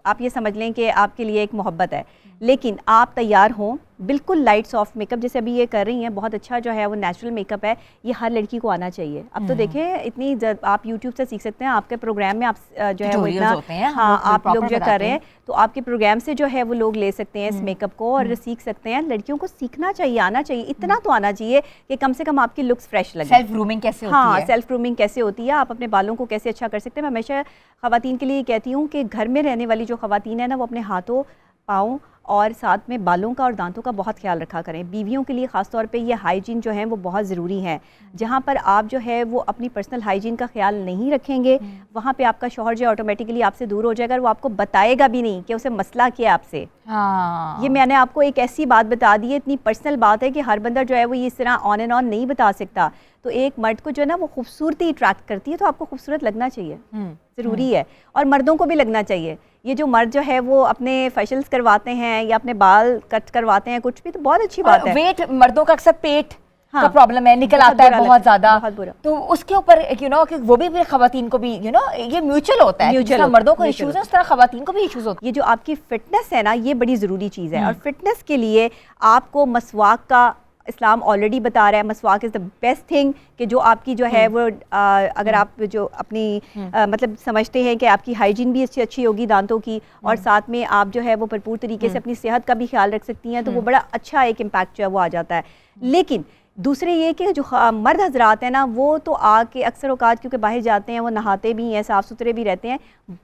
आप ये समझ लें कि आपके लिए एक मोहब्बत है। लेकिन आप तैयार हों, बिल्कुल लाइट सॉफ्ट मेकअप जैसे अभी ये कर रही हैं, बहुत अच्छा जो है वो नेचुरल मेकअप है, ये हर लड़की को आना चाहिए। अब तो देखें इतनी आप यूट्यूब से सीख सकते हैं, आपके प्रोग्राम में आप जो है वो इतना, हाँ, आप लोग जो कर रहे हैं, तो आपके प्रोग्राम से जो है वो लोग ले सकते हैं इस मेकअप को और सीख सकते हैं। लड़कियों को सीखना चाहिए, आना चाहिए, इतना तो आना चाहिए कि कम से कम आपकी लुक्स फ्रेश लगे। सेल्फ ग्रूमिंग कैसे होती हाँ, है? सेल्फ ग्रूमिंग कैसे होती है, आप अपने बालों को कैसे अच्छा कर सकते हैं। मैं हमेशा ख़वातीन के लिए कहती हूँ कि घर में रहने वाली जो ख़वातीन है ना, वो अपने हाथों, पाँव और साथ में बालों का और दांतों का बहुत ख्याल रखा करें। बीवियों के लिए ख़ास तौर पे ये हाइजीन जो है वो बहुत ज़रूरी है। जहाँ पर आप जो है वो अपनी पर्सनल हाइजीन का ख्याल नहीं रखेंगे, वहाँ पे आपका शौहर जो है ऑटोमेटिकली आपसे दूर हो जाएगा और वो आपको बताएगा भी नहीं कि उसे मसला क्या है आपसे। हाँ, ये मैंने आपको एक ऐसी बात बता दी है, इतनी पर्सनल बात है कि हर बंदा जो है वो ये इस तरह ऑन एंड ऑन नहीं बता सकता। तो एक मर्द को जो है ना वो खूबसूरती अट्रैक्ट करती है, तो आपको खूबसूरत लगना चाहिए, ज़रूरी है। और मर्दों को भी लगना चाहिए ये जो मर्द जो है वो अपने फेशियल्स करवाते हैं या अपने बाल कट करवाते हैं कुछ भी, तो बहुत अच्छी बात है। वेट मर्दों का अक्सर पेट हाँ, का प्रॉब्लम है, निकल आता है बहुत ज्यादा, बहुत बुरा। तो उसके ऊपर यू नो कि वो भी खवातीन को भी यू नो ये म्यूचुअल होता है, जिस तरह मर्दों को इश्यूज है उस तरह खवातीन को भी इश्यूज होते हैं। ये जो आपकी फिटनेस है ना, ये बड़ी ज़रूरी चीज़ है, और फिटनेस के लिए आपको मसवाक का इस्लाम ऑलरेडी बता रहा है, मसवाक इज़ द बेस्ट थिंग, कि जो आपकी जो है वो अगर आप जो अपनी मतलब समझते हैं कि आपकी हाइजीन भी अच्छी होगी दांतों की, और साथ में आप जो है वो भरपूर तरीके से अपनी सेहत का भी ख्याल रख सकती हैं, तो वो बड़ा अच्छा एक इम्पैक्ट जो है वो आ जाता है। लेकिन दूसरे ये कि जो मर्द हजरात हैं ना, वो तो आके अक्सर औकात क्योंकि बाहर जाते हैं, वो नहाते भी हैं, साफ़ सुथरे भी रहते हैं।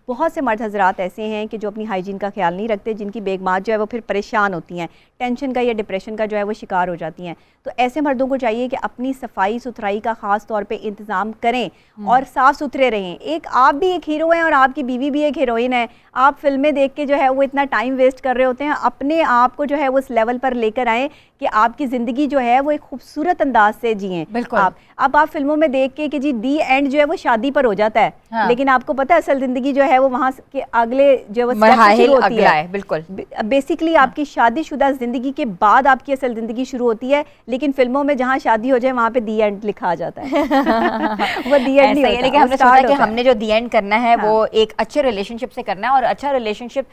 बहुत से मर्द हजरात ऐसे हैं कि जो अपनी हाइजीन का ख्याल नहीं रखते, जिनकी बेगमात जो है वो फिर परेशान होती हैं, टेंशन का या डिप्रेशन का जो है वो शिकार हो जाती हैं। तो ऐसे मर्दों को चाहिए कि अपनी सफाई सुथराई का ख़ास तौर पे इंतज़ाम करें और साफ़ सुथरे रहें। एक आप भी एक हीरो हैं और आपकी बीवी भी एक हीरोइन है। आप फिल्में देख के जो है वो इतना टाइम वेस्ट कर रहे होते हैं, अपने आप को जो है वो उस लेवल पर लेकर आएँ कि आपकी ज़िंदगी जो है वो एक खूबसूरत अंदाज से जिएँ। बिल्कुल। आप फिल्मों में देख के कि जी दी एंड जो है वो शादी पर हो जाता है, हाँ। लेकिन आपको पता है असल ज़िंदगी जो है वो वहाँ के अगले जो है मरहल शुरू होती अगला है। बिल्कुल। बेसिकली आपकी शादीशुदा ज़िंदगी के बाद आपकी असल ज़िंदगी शुरू होती है, लेकिन फिल्मों में जहाँ शादी हो जाए वहाँ पे दी एंड लिखा आ जाता है। वो दी एंड नहीं होता, लेकिन हमने वो सोचा start कि होता है। हमने जो दी एंड करना है वो एक अच्छे रिलेशनशिप से करना है, और अच्छा रिलेशनशिप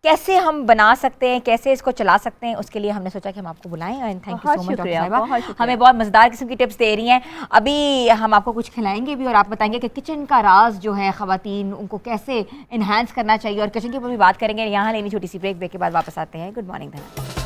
कैसे हम बना सकते हैं, कैसे इसको चला सकते हैं, उसके लिए हमने सोचा कि हम आपको बुलाएं। And thank you so much doctor साहिबा, हमें बहुत मज़ेदार किस्म की टिप्स दे रही हैं। अभी हम आपको कुछ खिलाएंगे भी और आप बताएंगे कि किचन का राज जो है ख़वातीन उनको कैसे इन्हांस करना चाहिए, और किचन के ऊपर भी बात करेंगे। यहाँ लेनी छोटी सी ब्रेक के बाद वापस आते हैं। गुड मॉर्निंग धना।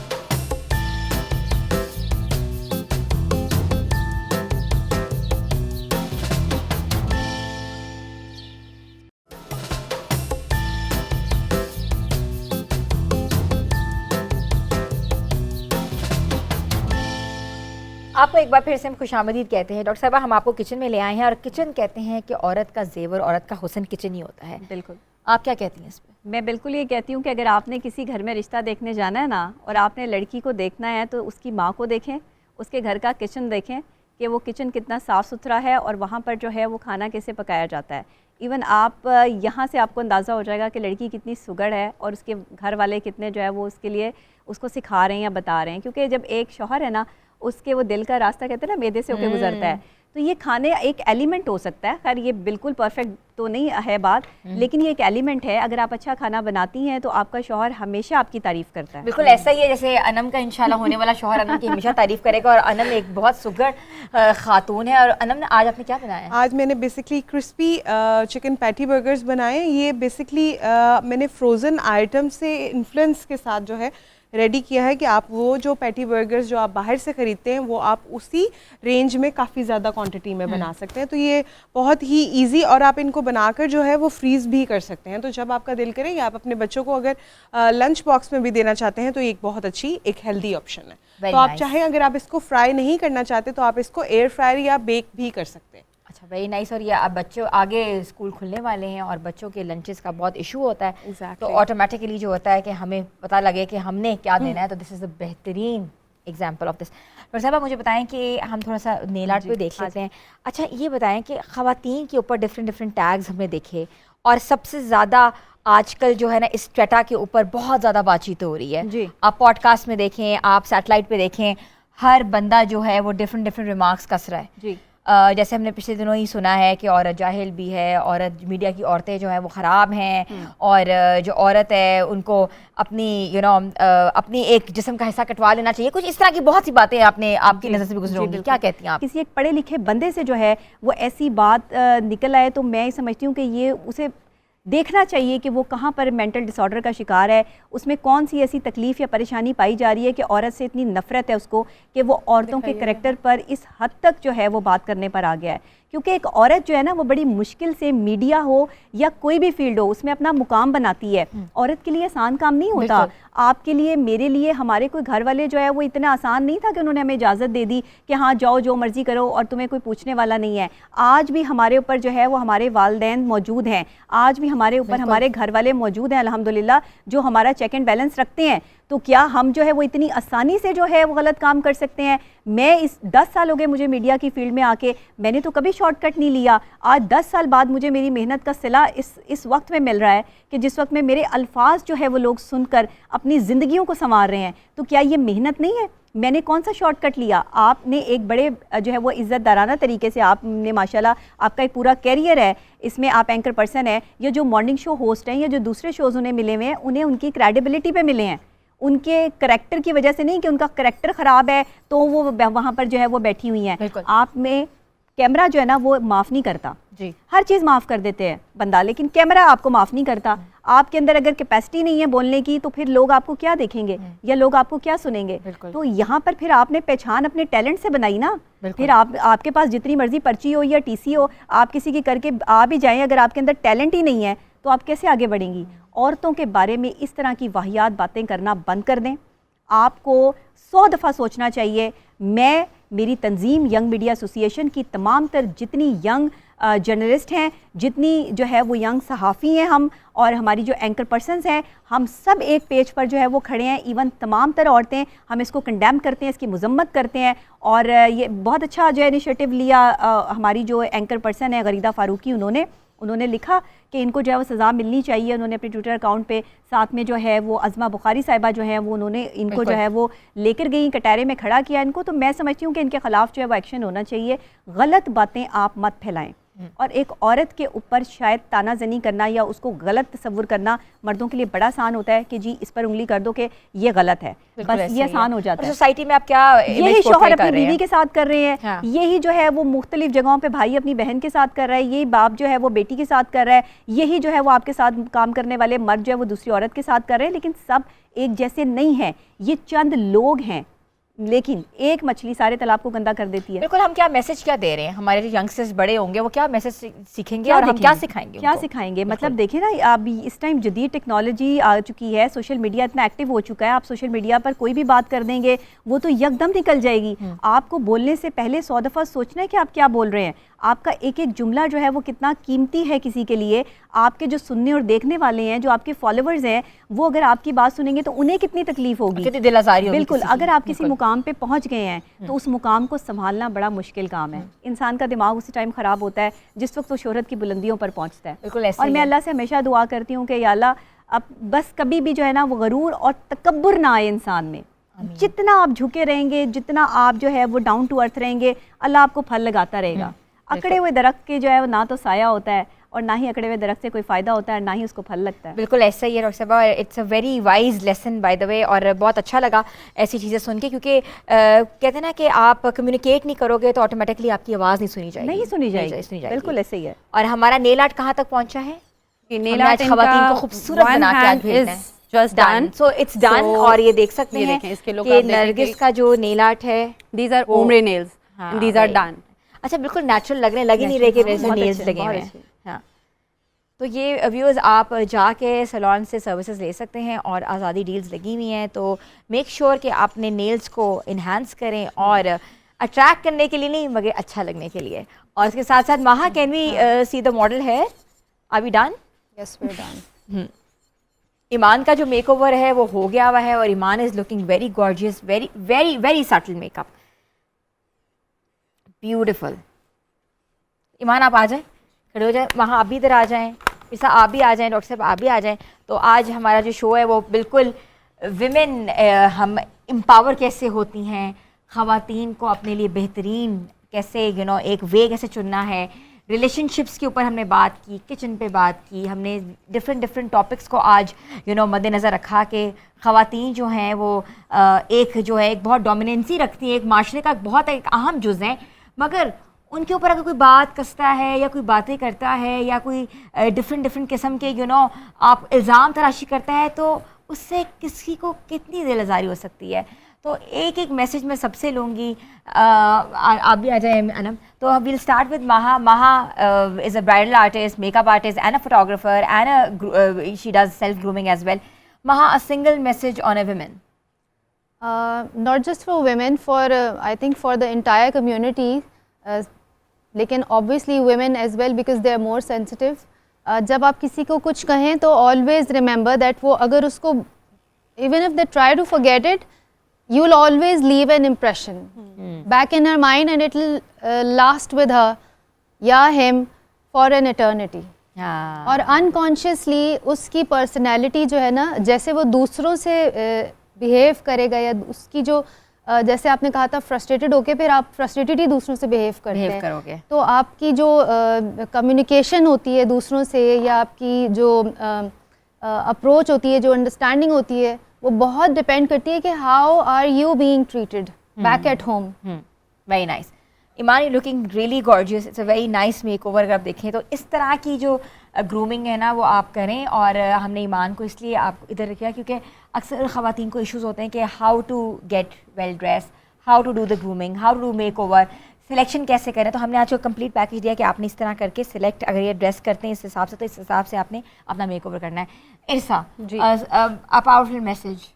आपको एक बार फिर से हम खुशामदीद कहते हैं। डॉक्टर साहबा, हम आपको किचन में ले आए हैं, और किचन कहते हैं कि औरत का जेवर, औरत का हुस्न किचन ही होता है। बिल्कुल। आप क्या कहती हैं इस पर? मैं बिल्कुल ये कहती हूँ कि अगर आपने किसी घर में रिश्ता देखने जाना है ना, और आपने लड़की को देखना है, तो उसकी माँ को देखें, उसके घर का किचन देखें कि वो किचन कितना साफ़ सुथरा है और वहाँ पर जो है वो खाना कैसे पकाया जाता है। इवन आप यहाँ से आपको अंदाज़ा हो जाएगा कि लड़की कितनी सुगड़ है और उसके घर वाले कितने जो है वो उसके लिए उसको सिखा रहे हैं या बता रहे हैं। क्योंकि जब एक शौहर है ना, उसके वो दिल का रास्ता कहते हैं ना, मैदे से होकर गुजरता है, तो ये खाने एक एलिमेंट हो सकता है। खैर ये बिल्कुल परफेक्ट तो नहीं है बात, लेकिन ये एक एलिमेंट है। अगर आप अच्छा खाना बनाती हैं तो आपका शौहर हमेशा आपकी तारीफ़ करता है। बिल्कुल ऐसा ही है जैसे अनम का इंशाल्लाह होने वाला शौहर अनम की हमेशा तारीफ़ करेगा, और अनम एक बहुत सुघड़ खातून है। और अनम ने आज आपने क्या बनाया है? आज मैंने basically crispy chicken patty burgers बनाए। ये बेसिकली मैंने फ्रोज़न आइटम से इन्फ्लुएंस के साथ जो है रेडी किया है कि आप वो जो पैटी बर्गर्स जो आप बाहर से ख़रीदते हैं वो आप उसी रेंज में काफ़ी ज़्यादा क्वांटिटी में बना सकते हैं। तो ये बहुत ही इजी, और आप इनको बनाकर जो है वो फ्रीज़ भी कर सकते हैं। तो जब आपका दिल करे या आप अपने बच्चों को अगर लंच बॉक्स में भी देना चाहते हैं तो ये एक बहुत अच्छी एक हेल्दी ऑप्शन है। तो आप चाहें अगर आप इसको फ्राई नहीं करना चाहते तो आप इसको एयर फ्रायर या बेक भी कर सकते हैं। अच्छा, वेरी नाइस। और ये अब बच्चों आगे स्कूल खुलने वाले हैं और बच्चों के लंचेस का बहुत इशू होता है। तो ऑटोमेटिकली जो होता है कि हमें पता लगे कि हमने क्या देना है, तो दिस इज़ अ बेहतरीन एग्जाम्पल ऑफ दिस। डॉक्टर साहब, मुझे बताएं कि हम थोड़ा सा नेल आर्ट पे देख लेते हैं। अच्छा, ये बताएं कि ख़वातीन के ऊपर डिफरेंट टैग्स हमने देखे, और सबसे ज़्यादा आजकल जो है ना इस स्ट्रेटा के ऊपर बहुत ज़्यादा बातचीत हो रही है जी। आप पॉडकास्ट में देखें, आप सैटेलाइट पे देखें, हर बंदा जो है वो डिफरेंट रिमार्क्स कस रहा है जी। जैसे हमने पिछले दिनों ही सुना है कि औरत जाहिल भी है, औरत मीडिया की औरतें जो हैं वो ख़राब हैं, और जो औरत है उनको अपनी अपनी एक जिस्म का हिस्सा कटवा लेना चाहिए। कुछ इस तरह की बहुत सी बातें आपकी नज़र से भी गुजरी होंगी। क्या कहती हैं आप? किसी एक पढ़े लिखे बंदे से जो है वो ऐसी बात निकल आए तो मैं समझती हूँ कि ये उसे देखना चाहिए कि वो कहाँ पर मेंटल डिसऑर्डर का शिकार है, उसमें कौन सी ऐसी तकलीफ़ या परेशानी पाई जा रही है कि औरत से इतनी नफ़रत है उसको कि वो औरतों के करैक्टर पर इस हद तक जो है वो बात करने पर आ गया है। क्योंकि एक औरत जो है ना वो बड़ी मुश्किल से मीडिया हो या कोई भी फील्ड हो उसमें अपना मुकाम बनाती है। औरत के लिए आसान काम नहीं होता। आपके लिए, मेरे लिए, हमारे कोई घर वाले जो है वो इतना आसान नहीं था कि उन्होंने हमें इजाज़त दे दी कि हाँ जाओ जो मर्ज़ी करो और तुम्हें कोई पूछने वाला नहीं है। आज भी हमारे ऊपर जो है वो हमारे वालिदैन मौजूद हैं, आज भी हमारे ऊपर हमारे घर वाले मौजूद हैं अल्हम्दुलिल्लाह, जो हमारा चेक एंड बैलेंस रखते हैं। तो क्या हम जो है वो इतनी आसानी से जो है वो गलत काम कर सकते हैं? मैं इस 10 साल हो गए मुझे मीडिया की फील्ड में आके, मैंने तो कभी शॉर्टकट नहीं लिया। आज 10 साल बाद मुझे मेरी मेहनत का सिला इस वक्त में मिल रहा है कि जिस वक्त में मेरे अल्फाज जो है वो लोग सुनकर अपनी ज़िंदगियों को संवार रहे हैं। तो क्या ये मेहनत नहीं है? मैंने कौन सा शॉर्टकट लिया? आपने एक बड़े जो है वो इज़्ज़तदाराना तरीके से, आपने माशाल्लाह आपका एक पूरा कैरियर है इसमें, आप एंकर पर्सन है, या जो मॉर्निंग शो होस्ट हैं या जो दूसरे शोज़ उन्हें मिले हुए हैं, उन्हें उनकी क्रेडिबिलिटी पे मिले हैं, उनके करैक्टर की वजह से नहीं कि उनका करैक्टर ख़राब है तो वो वहाँ पर जो है वो बैठी हुई हैं। आप में कैमरा जो है ना वो माफ़ नहीं करता जी, हर चीज़ माफ़ कर देते हैं बंदा, लेकिन कैमरा आपको माफ़ नहीं करता। आपके अंदर अगर कैपेसिटी नहीं है बोलने की तो फिर लोग आपको क्या देखेंगे या लोग आपको क्या सुनेंगे? तो यहाँ पर फिर आपने पहचान अपने टैलेंट से बनाई ना। फिर आपके पास जितनी मर्जी पर्ची हो या टीसी हो, आप किसी की करके आ भी जाएं, अगर आपके अंदर टैलेंट ही नहीं है तो आप कैसे आगे बढ़ेंगी? औरतों के बारे में इस तरह की वाहियात बातें करना बंद कर दें। आपको 100 दफ़ा सोचना चाहिए। मैं, मेरी तंजीम यंग मीडिया एसोसिएशन की तमाम तर जितनी यंग जर्नलिस्ट हैं, जितनी जो है वो यंग सहाफ़ी हैं हम, और हमारी जो एंकर पर्सनस हैं, हम सब एक पेज पर जो है वो खड़े हैं। इवन तमाम तर औरतें हम इसको कंडेम करते हैं, इसकी मजम्मत करते हैं। और ये बहुत अच्छा जो है इनिशिएटिव लिया हमारी जो एंकर पर्सन है गरीदा फ़ारूकी, उन्होंने लिखा कि इनको जो है वो सज़ा मिलनी चाहिए। उन्होंने अपने ट्विटर अकाउंट पे साथ में जो है वो अज़मा बुखारी साहिबा जो है वो उन्होंने इनको जो है वो लेकर गई, कटहरे में खड़ा किया इनको। तो मैं समझती हूँ कि इनके ख़िलाफ़ जो है वो एक्शन होना चाहिए। गलत बातें आप मत फैलाएं, और एक औरत के ऊपर शायद तानाजनी करना या उसको गलत तस्वुर करना मर्दों के लिए बड़ा आसान होता है कि जी इस पर उंगली कर दो कि ये गलत है, बस ये आसान हो जाता है। सोसाइटी में आप क्या यही शौहर अपनी बीवी के साथ कर रहे हैं, यही जो है वो मुख्तलिफ जगहों पे भाई अपनी बहन के साथ कर रहा है, यही बाप जो है वो बेटी के साथ कर रहा है, यही जो है वो आपके साथ काम करने वाले मर्द जो है वो दूसरी औरत के साथ कर रहे हैं। लेकिन सब एक जैसे नहीं है, ये चंद लोग हैं, लेकिन एक मछली सारे तालाब को गंदा कर देती है। बिल्कुल। हम क्या मैसेज क्या दे रहे हैं? हमारे जो यंगस्टर्स बड़े होंगे वो क्या मैसेज सीखेंगे और हम क्या सिखाएंगे? क्या सिखाएंगे? मतलब देखिए ना, अब इस टाइम जदीद टेक्नोलॉजी आ चुकी है, सोशल मीडिया इतना एक्टिव हो चुका है, आप सोशल मीडिया पर कोई भी बात कर देंगे वो तो यकदम निकल जाएगी। आपको बोलने से पहले 100 दफ़ा सोचना है कि आप क्या बोल रहे हैं। आपका एक एक जुमला जो है वो कितना कीमती है किसी के लिए। आपके जो सुनने और देखने वाले हैं, जो आपके फॉलोअर्स हैं, वो अगर आपकी बात सुनेंगे तो उन्हें कितनी तकलीफ होगी, कितनी दिल आज़ारी होगी। बिल्कुल। अगर आप किसी मुकाम पे पहुंच गए हैं तो उस मुकाम को संभालना बड़ा मुश्किल काम है। इंसान का दिमाग उसी टाइम ख़राब होता है जिस वक्त वो शोहरत की बुलंदियों पर पहुँचता है। बिल्कुल ऐसे। और मैं अल्लाह से हमेशा दुआ करती हूँ कि या अल्लाह, अब बस कभी भी जो है ना वो गरूर और तकब्बुर ना आए इंसान में। जितना आप झुके रहेंगे, जितना आप जो है वो डाउन टू अर्थ रहेंगे, अल्लाह आपको फल लगाता रहेगा। अकड़े हुए दरख्त के जो है वो ना तो साया होता है और ना ही अकड़े हुए दरख्त से कोई फ़ायदा होता है, ना ही उसको फल लगता है। बिल्कुल ऐसा ही है डॉक्टर साहब। It's a very wise lesson by the way, और बहुत अच्छा लगा ऐसी चीज़ें सुन के, क्योंकि कहते हैं ना कि आप कम्युनिकेट नहीं करोगे तो ऑटोमेटिकली आपकी आवाज़ नहीं सुनी जाएगी। नहीं सुनी जाएगी। बिल्कुल ऐसे ही है। और हमारा नेल आर्ट कहाँ तक पहुँचा है? नेल आर्ट खवातीन को खूबसूरत बना के आज भेजना है। Just done. So it's done। और ये देख सकते हैं कि नरगिस का जो नेल आर्ट है, these are ombre nails and these are done। अच्छा, बिल्कुल नेचुरल लग रहे हैं, लग ही नहीं रहे कि जैसे नेल्स लगे हुए हैं। हाँ, तो ये व्यूअर्स आप जाके सैलून से सर्विसेज ले सकते हैं और आज़ादी डील्स लगी हुई हैं। तो मेक श्योर कि आप अपने नेल्स को इन्हांस करें, और अट्रैक्ट करने के लिए नहीं मगर अच्छा लगने के लिए। और इसके साथ साथ Maha, can we see the model है? Are we done? Yes, we are done. Iman का जो मेकओवर है वो हो गया हुआ है, और Iman is looking very gorgeous, very very very subtle makeup, beautiful. Iman आप आ जाएं, खड़े हो जाएं, वहाँ आप भी इधर आ जाएं, पिसा आप भी आ जाएं, डॉक्टर साहब आप भी आ जाएं। तो आज हमारा जो शो है वो बिल्कुल विमेन, हम एम्पावर कैसे होती हैं, ख़वातीन को अपने लिए बेहतरीन कैसे एक वे कैसे चुनना है, रिलेशनशिप्स के ऊपर हमने बात की, किचन पे बात की, हमने डिफरेंट टॉपिक्स को आज मद्देनज़र रखा कि ख़वातीन जो हैं वो एक बहुत डोमिनेंसी रखती हैं, एक माशरे का बहुत एक अहम जुज़ हैं, मगर उनके ऊपर अगर कोई बात कसता है या कोई बातें करता है या कोई डिफरेंट किस्म के आप इल्ज़ाम तराशी करता है, तो उससे किसी को कितनी दिल आज़ारी हो सकती है। तो एक एक मैसेज मैं सबसे लूँगी, आप भी आ जाए अनम। तो will start with Maha. Maha is a bridal artist, makeup artist and a photographer and she does self grooming as well. Maha, a single message on a women? Not just for women, for I think for the entire community, लेकिन obviously women as well because they are more sensitive. जब आप किसी को कुछ कहें तो always remember that वो अगर उसको even if they try to forget it, you'll always leave an impression back in her mind, and it'll last with her या him for an eternity. हाँ, और अनकॉन्शियसली उसकी पर्सनैलिटी जो है ना, जैसे वो दूसरों से बिहेव करेगा, या उसकी जो जैसे आपने कहा था फ्रस्ट्रेटेड होके फिर आप फ्रस्ट्रेटेड ही दूसरों से बिहेव करते हैं, करोगे। तो आपकी जो कम्युनिकेशन होती है दूसरों से, या आपकी जो अप्रोच होती है, जो अंडरस्टैंडिंग होती है, वो बहुत डिपेंड करती है कि how are you being treated back at home. Very nice. Iman, you looking really gorgeous, it's a very nice makeover. अगर आप देखें तो इस तरह की जो ग्रूमिंग है ना वो आप करें। और हमने ईमान को इसलिए आपको इधर रखा क्योंकि अक्सर ख़वातीन को इश्यूज़ होते हैं कि how to get well dress, how to do the grooming, how to do makeover, selection कैसे करें। तो हमने आज को कंप्लीट पैकेज दिया कि आपने इस तरह करके सिलेक्ट, अगर ये ड्रेस करते हैं इस हिसाब से, तो इस हिसाब से आपने अपना मेकओवर करना है। Irsa ji. A powerful message.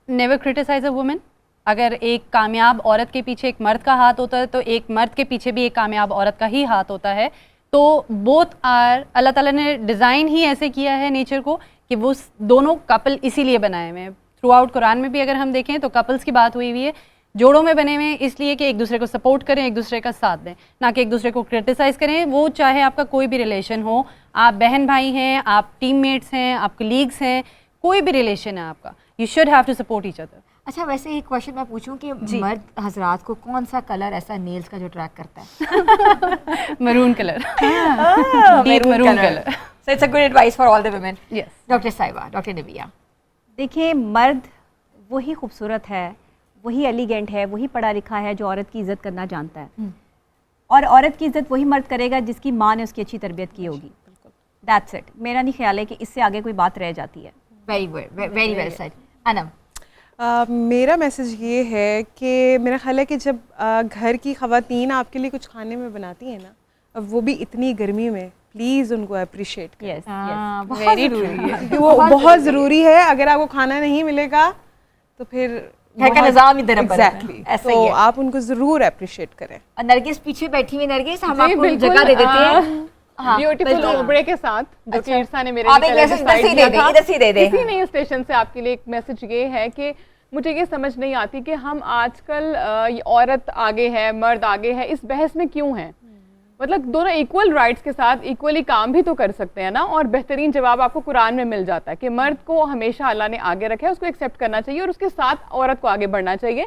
Never criticise a women. अगर एक कामयाब औरत के पीछे एक मर्द का हाथ होता है, तो एक मर्द के पीछे भी एक कामयाब औरत का ही हाथ होता है। तो बोथ आर, अल्लाह ताला ने डिज़ाइन ही ऐसे किया है नेचर को कि वो दोनों कपल इसीलिए बनाए हुए हैं। थ्रू आउट कुरान में भी अगर हम देखें तो कपल्स की बात हुई हुई है, जोड़ों में बने हुए हैं इसलिए कि एक दूसरे को सपोर्ट करें, एक दूसरे का साथ दें, ना कि एक दूसरे को क्रिटिसाइज़ करें। वो चाहे आपका कोई भी रिलेशन हो, आप बहन भाई हैं, आप टीममेट्स हैं, आप कलीग्स हैं, कोई भी रिलेशन है आपका, you should have to support each other. अच्छा, वैसे एक क्वेश्चन मैं पूछूं कि मर्द हजरात को कौन सा कलर ऐसा नेल्स का जो ट्रैक करता है? Maroon colour, deep maroon colour. So it's a good advice for all the women. Yes. Doctor साहिबा, डॉक्टर नबिया। देखिए, मर्द वही खूबसूरत है, वही एलिगेंट है, वही पढ़ा लिखा है जो औरत की इज़्ज़त करना जानता है। और औरत की इज़्ज़त वही मर्द करेगा जिसकी माँ ने उसकी अच्छी तरबियत की होगी। That's it. मेरा नहीं ख्याल है कि इससे आगे कोई बात रह जाती है। Very good, very well said. Anam, मेरा मैसेज ये है कि मेरा ख्याल है कि जब घर की ख़वातीन आपके लिए कुछ खाने में बनाती हैं ना, अब वो भी इतनी गर्मी में, प्लीज़ उनको अप्रिशिएट करें। यस, बहुत ज़रूरी है। क्योंकि वो बहुत ज़रूरी है। अगर आपको खाना नहीं मिलेगा तो फिर घर का निज़ाम ही धर्म पर है। एग्जैक्टली, ऐसा ही तो है। आप उनको ज़रूर अप्रिशिएट करें। और नरगिस पीछे बैठी हुई, नरगिस हम जी, आपको बिल्कुल, जगह दे देते हैं। हाँ, ब्यूटीफुल बिल्कुल। ओबरे के साथ जो कि इरसा ने मेरे आप लिए एक कलर मैसेज decide इधर से ही किया दे दें, था। इधर से ही दे दें। इसी नए स्टेशन से आपके लिए एक मैसेज ये है कि मुझे ये समझ नहीं आती कि हम आजकल ये औरत आगे है, मर्द आगे है, इस बहस में क्यों हैं? मतलब दोनों इक्वल राइट्स के साथ इक्वली काम भी तो कर सकते हैं ना। और बेहतरीन जवाब आपको कुरान में मिल जाता है कि मर्द को हमेशा अल्लाह ने आगे रखा है, उसको एक्सेप्ट करना चाहिए और उसके साथ औरत को आगे बढ़ना चाहिए।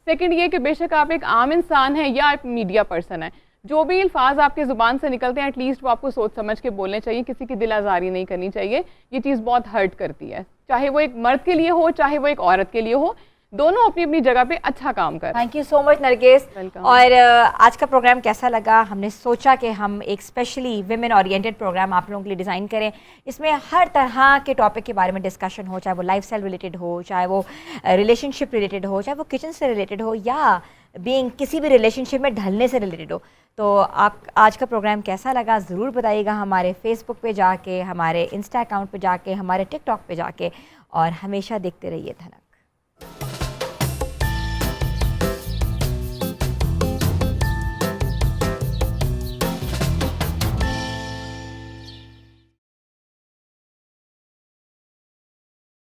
सेकंड ये कि बेशक आप एक आम इंसान हैं या एक मीडिया पर्सन है, जो भी अल्फाज आपके ज़ुबान से निकलते हैं एटलीस्ट वो आपको सोच समझ के बोलने चाहिए, किसी की दिल आज़ारी नहीं करनी चाहिए। ये चीज़ बहुत हर्ट करती है, चाहे वो एक मर्द के लिए हो चाहे वो एक औरत के लिए हो, दोनों अपनी अपनी जगह पे अच्छा काम कर। Thank you so much Nargis. Welcome. और आज का प्रोग्राम कैसा लगा? हमने सोचा कि हम एक स्पेशली विमेन ओरिएंटेड प्रोग्राम आप लोगों के लिए डिज़ाइन करें। इसमें हर तरह के टॉपिक के बारे में डिस्कशन हो, चाहे वो लाइफस्टाइल रिलेटेड हो, चाहे वो रिलेशनशिप रिलेटेड हो, चाहे वो किचन से रिलेटेड हो, या बीइंग किसी भी रिलेशनशिप में ढलने से रिलेटेड हो। तो आप आज का प्रोग्राम कैसा लगा ज़रूर बताइएगा, हमारे फेसबुक पे जाके, हमारे इंस्टा अकाउंट पे जाके, हमारे टिकटॉक पे जाके। और हमेशा देखते रहिए धनक।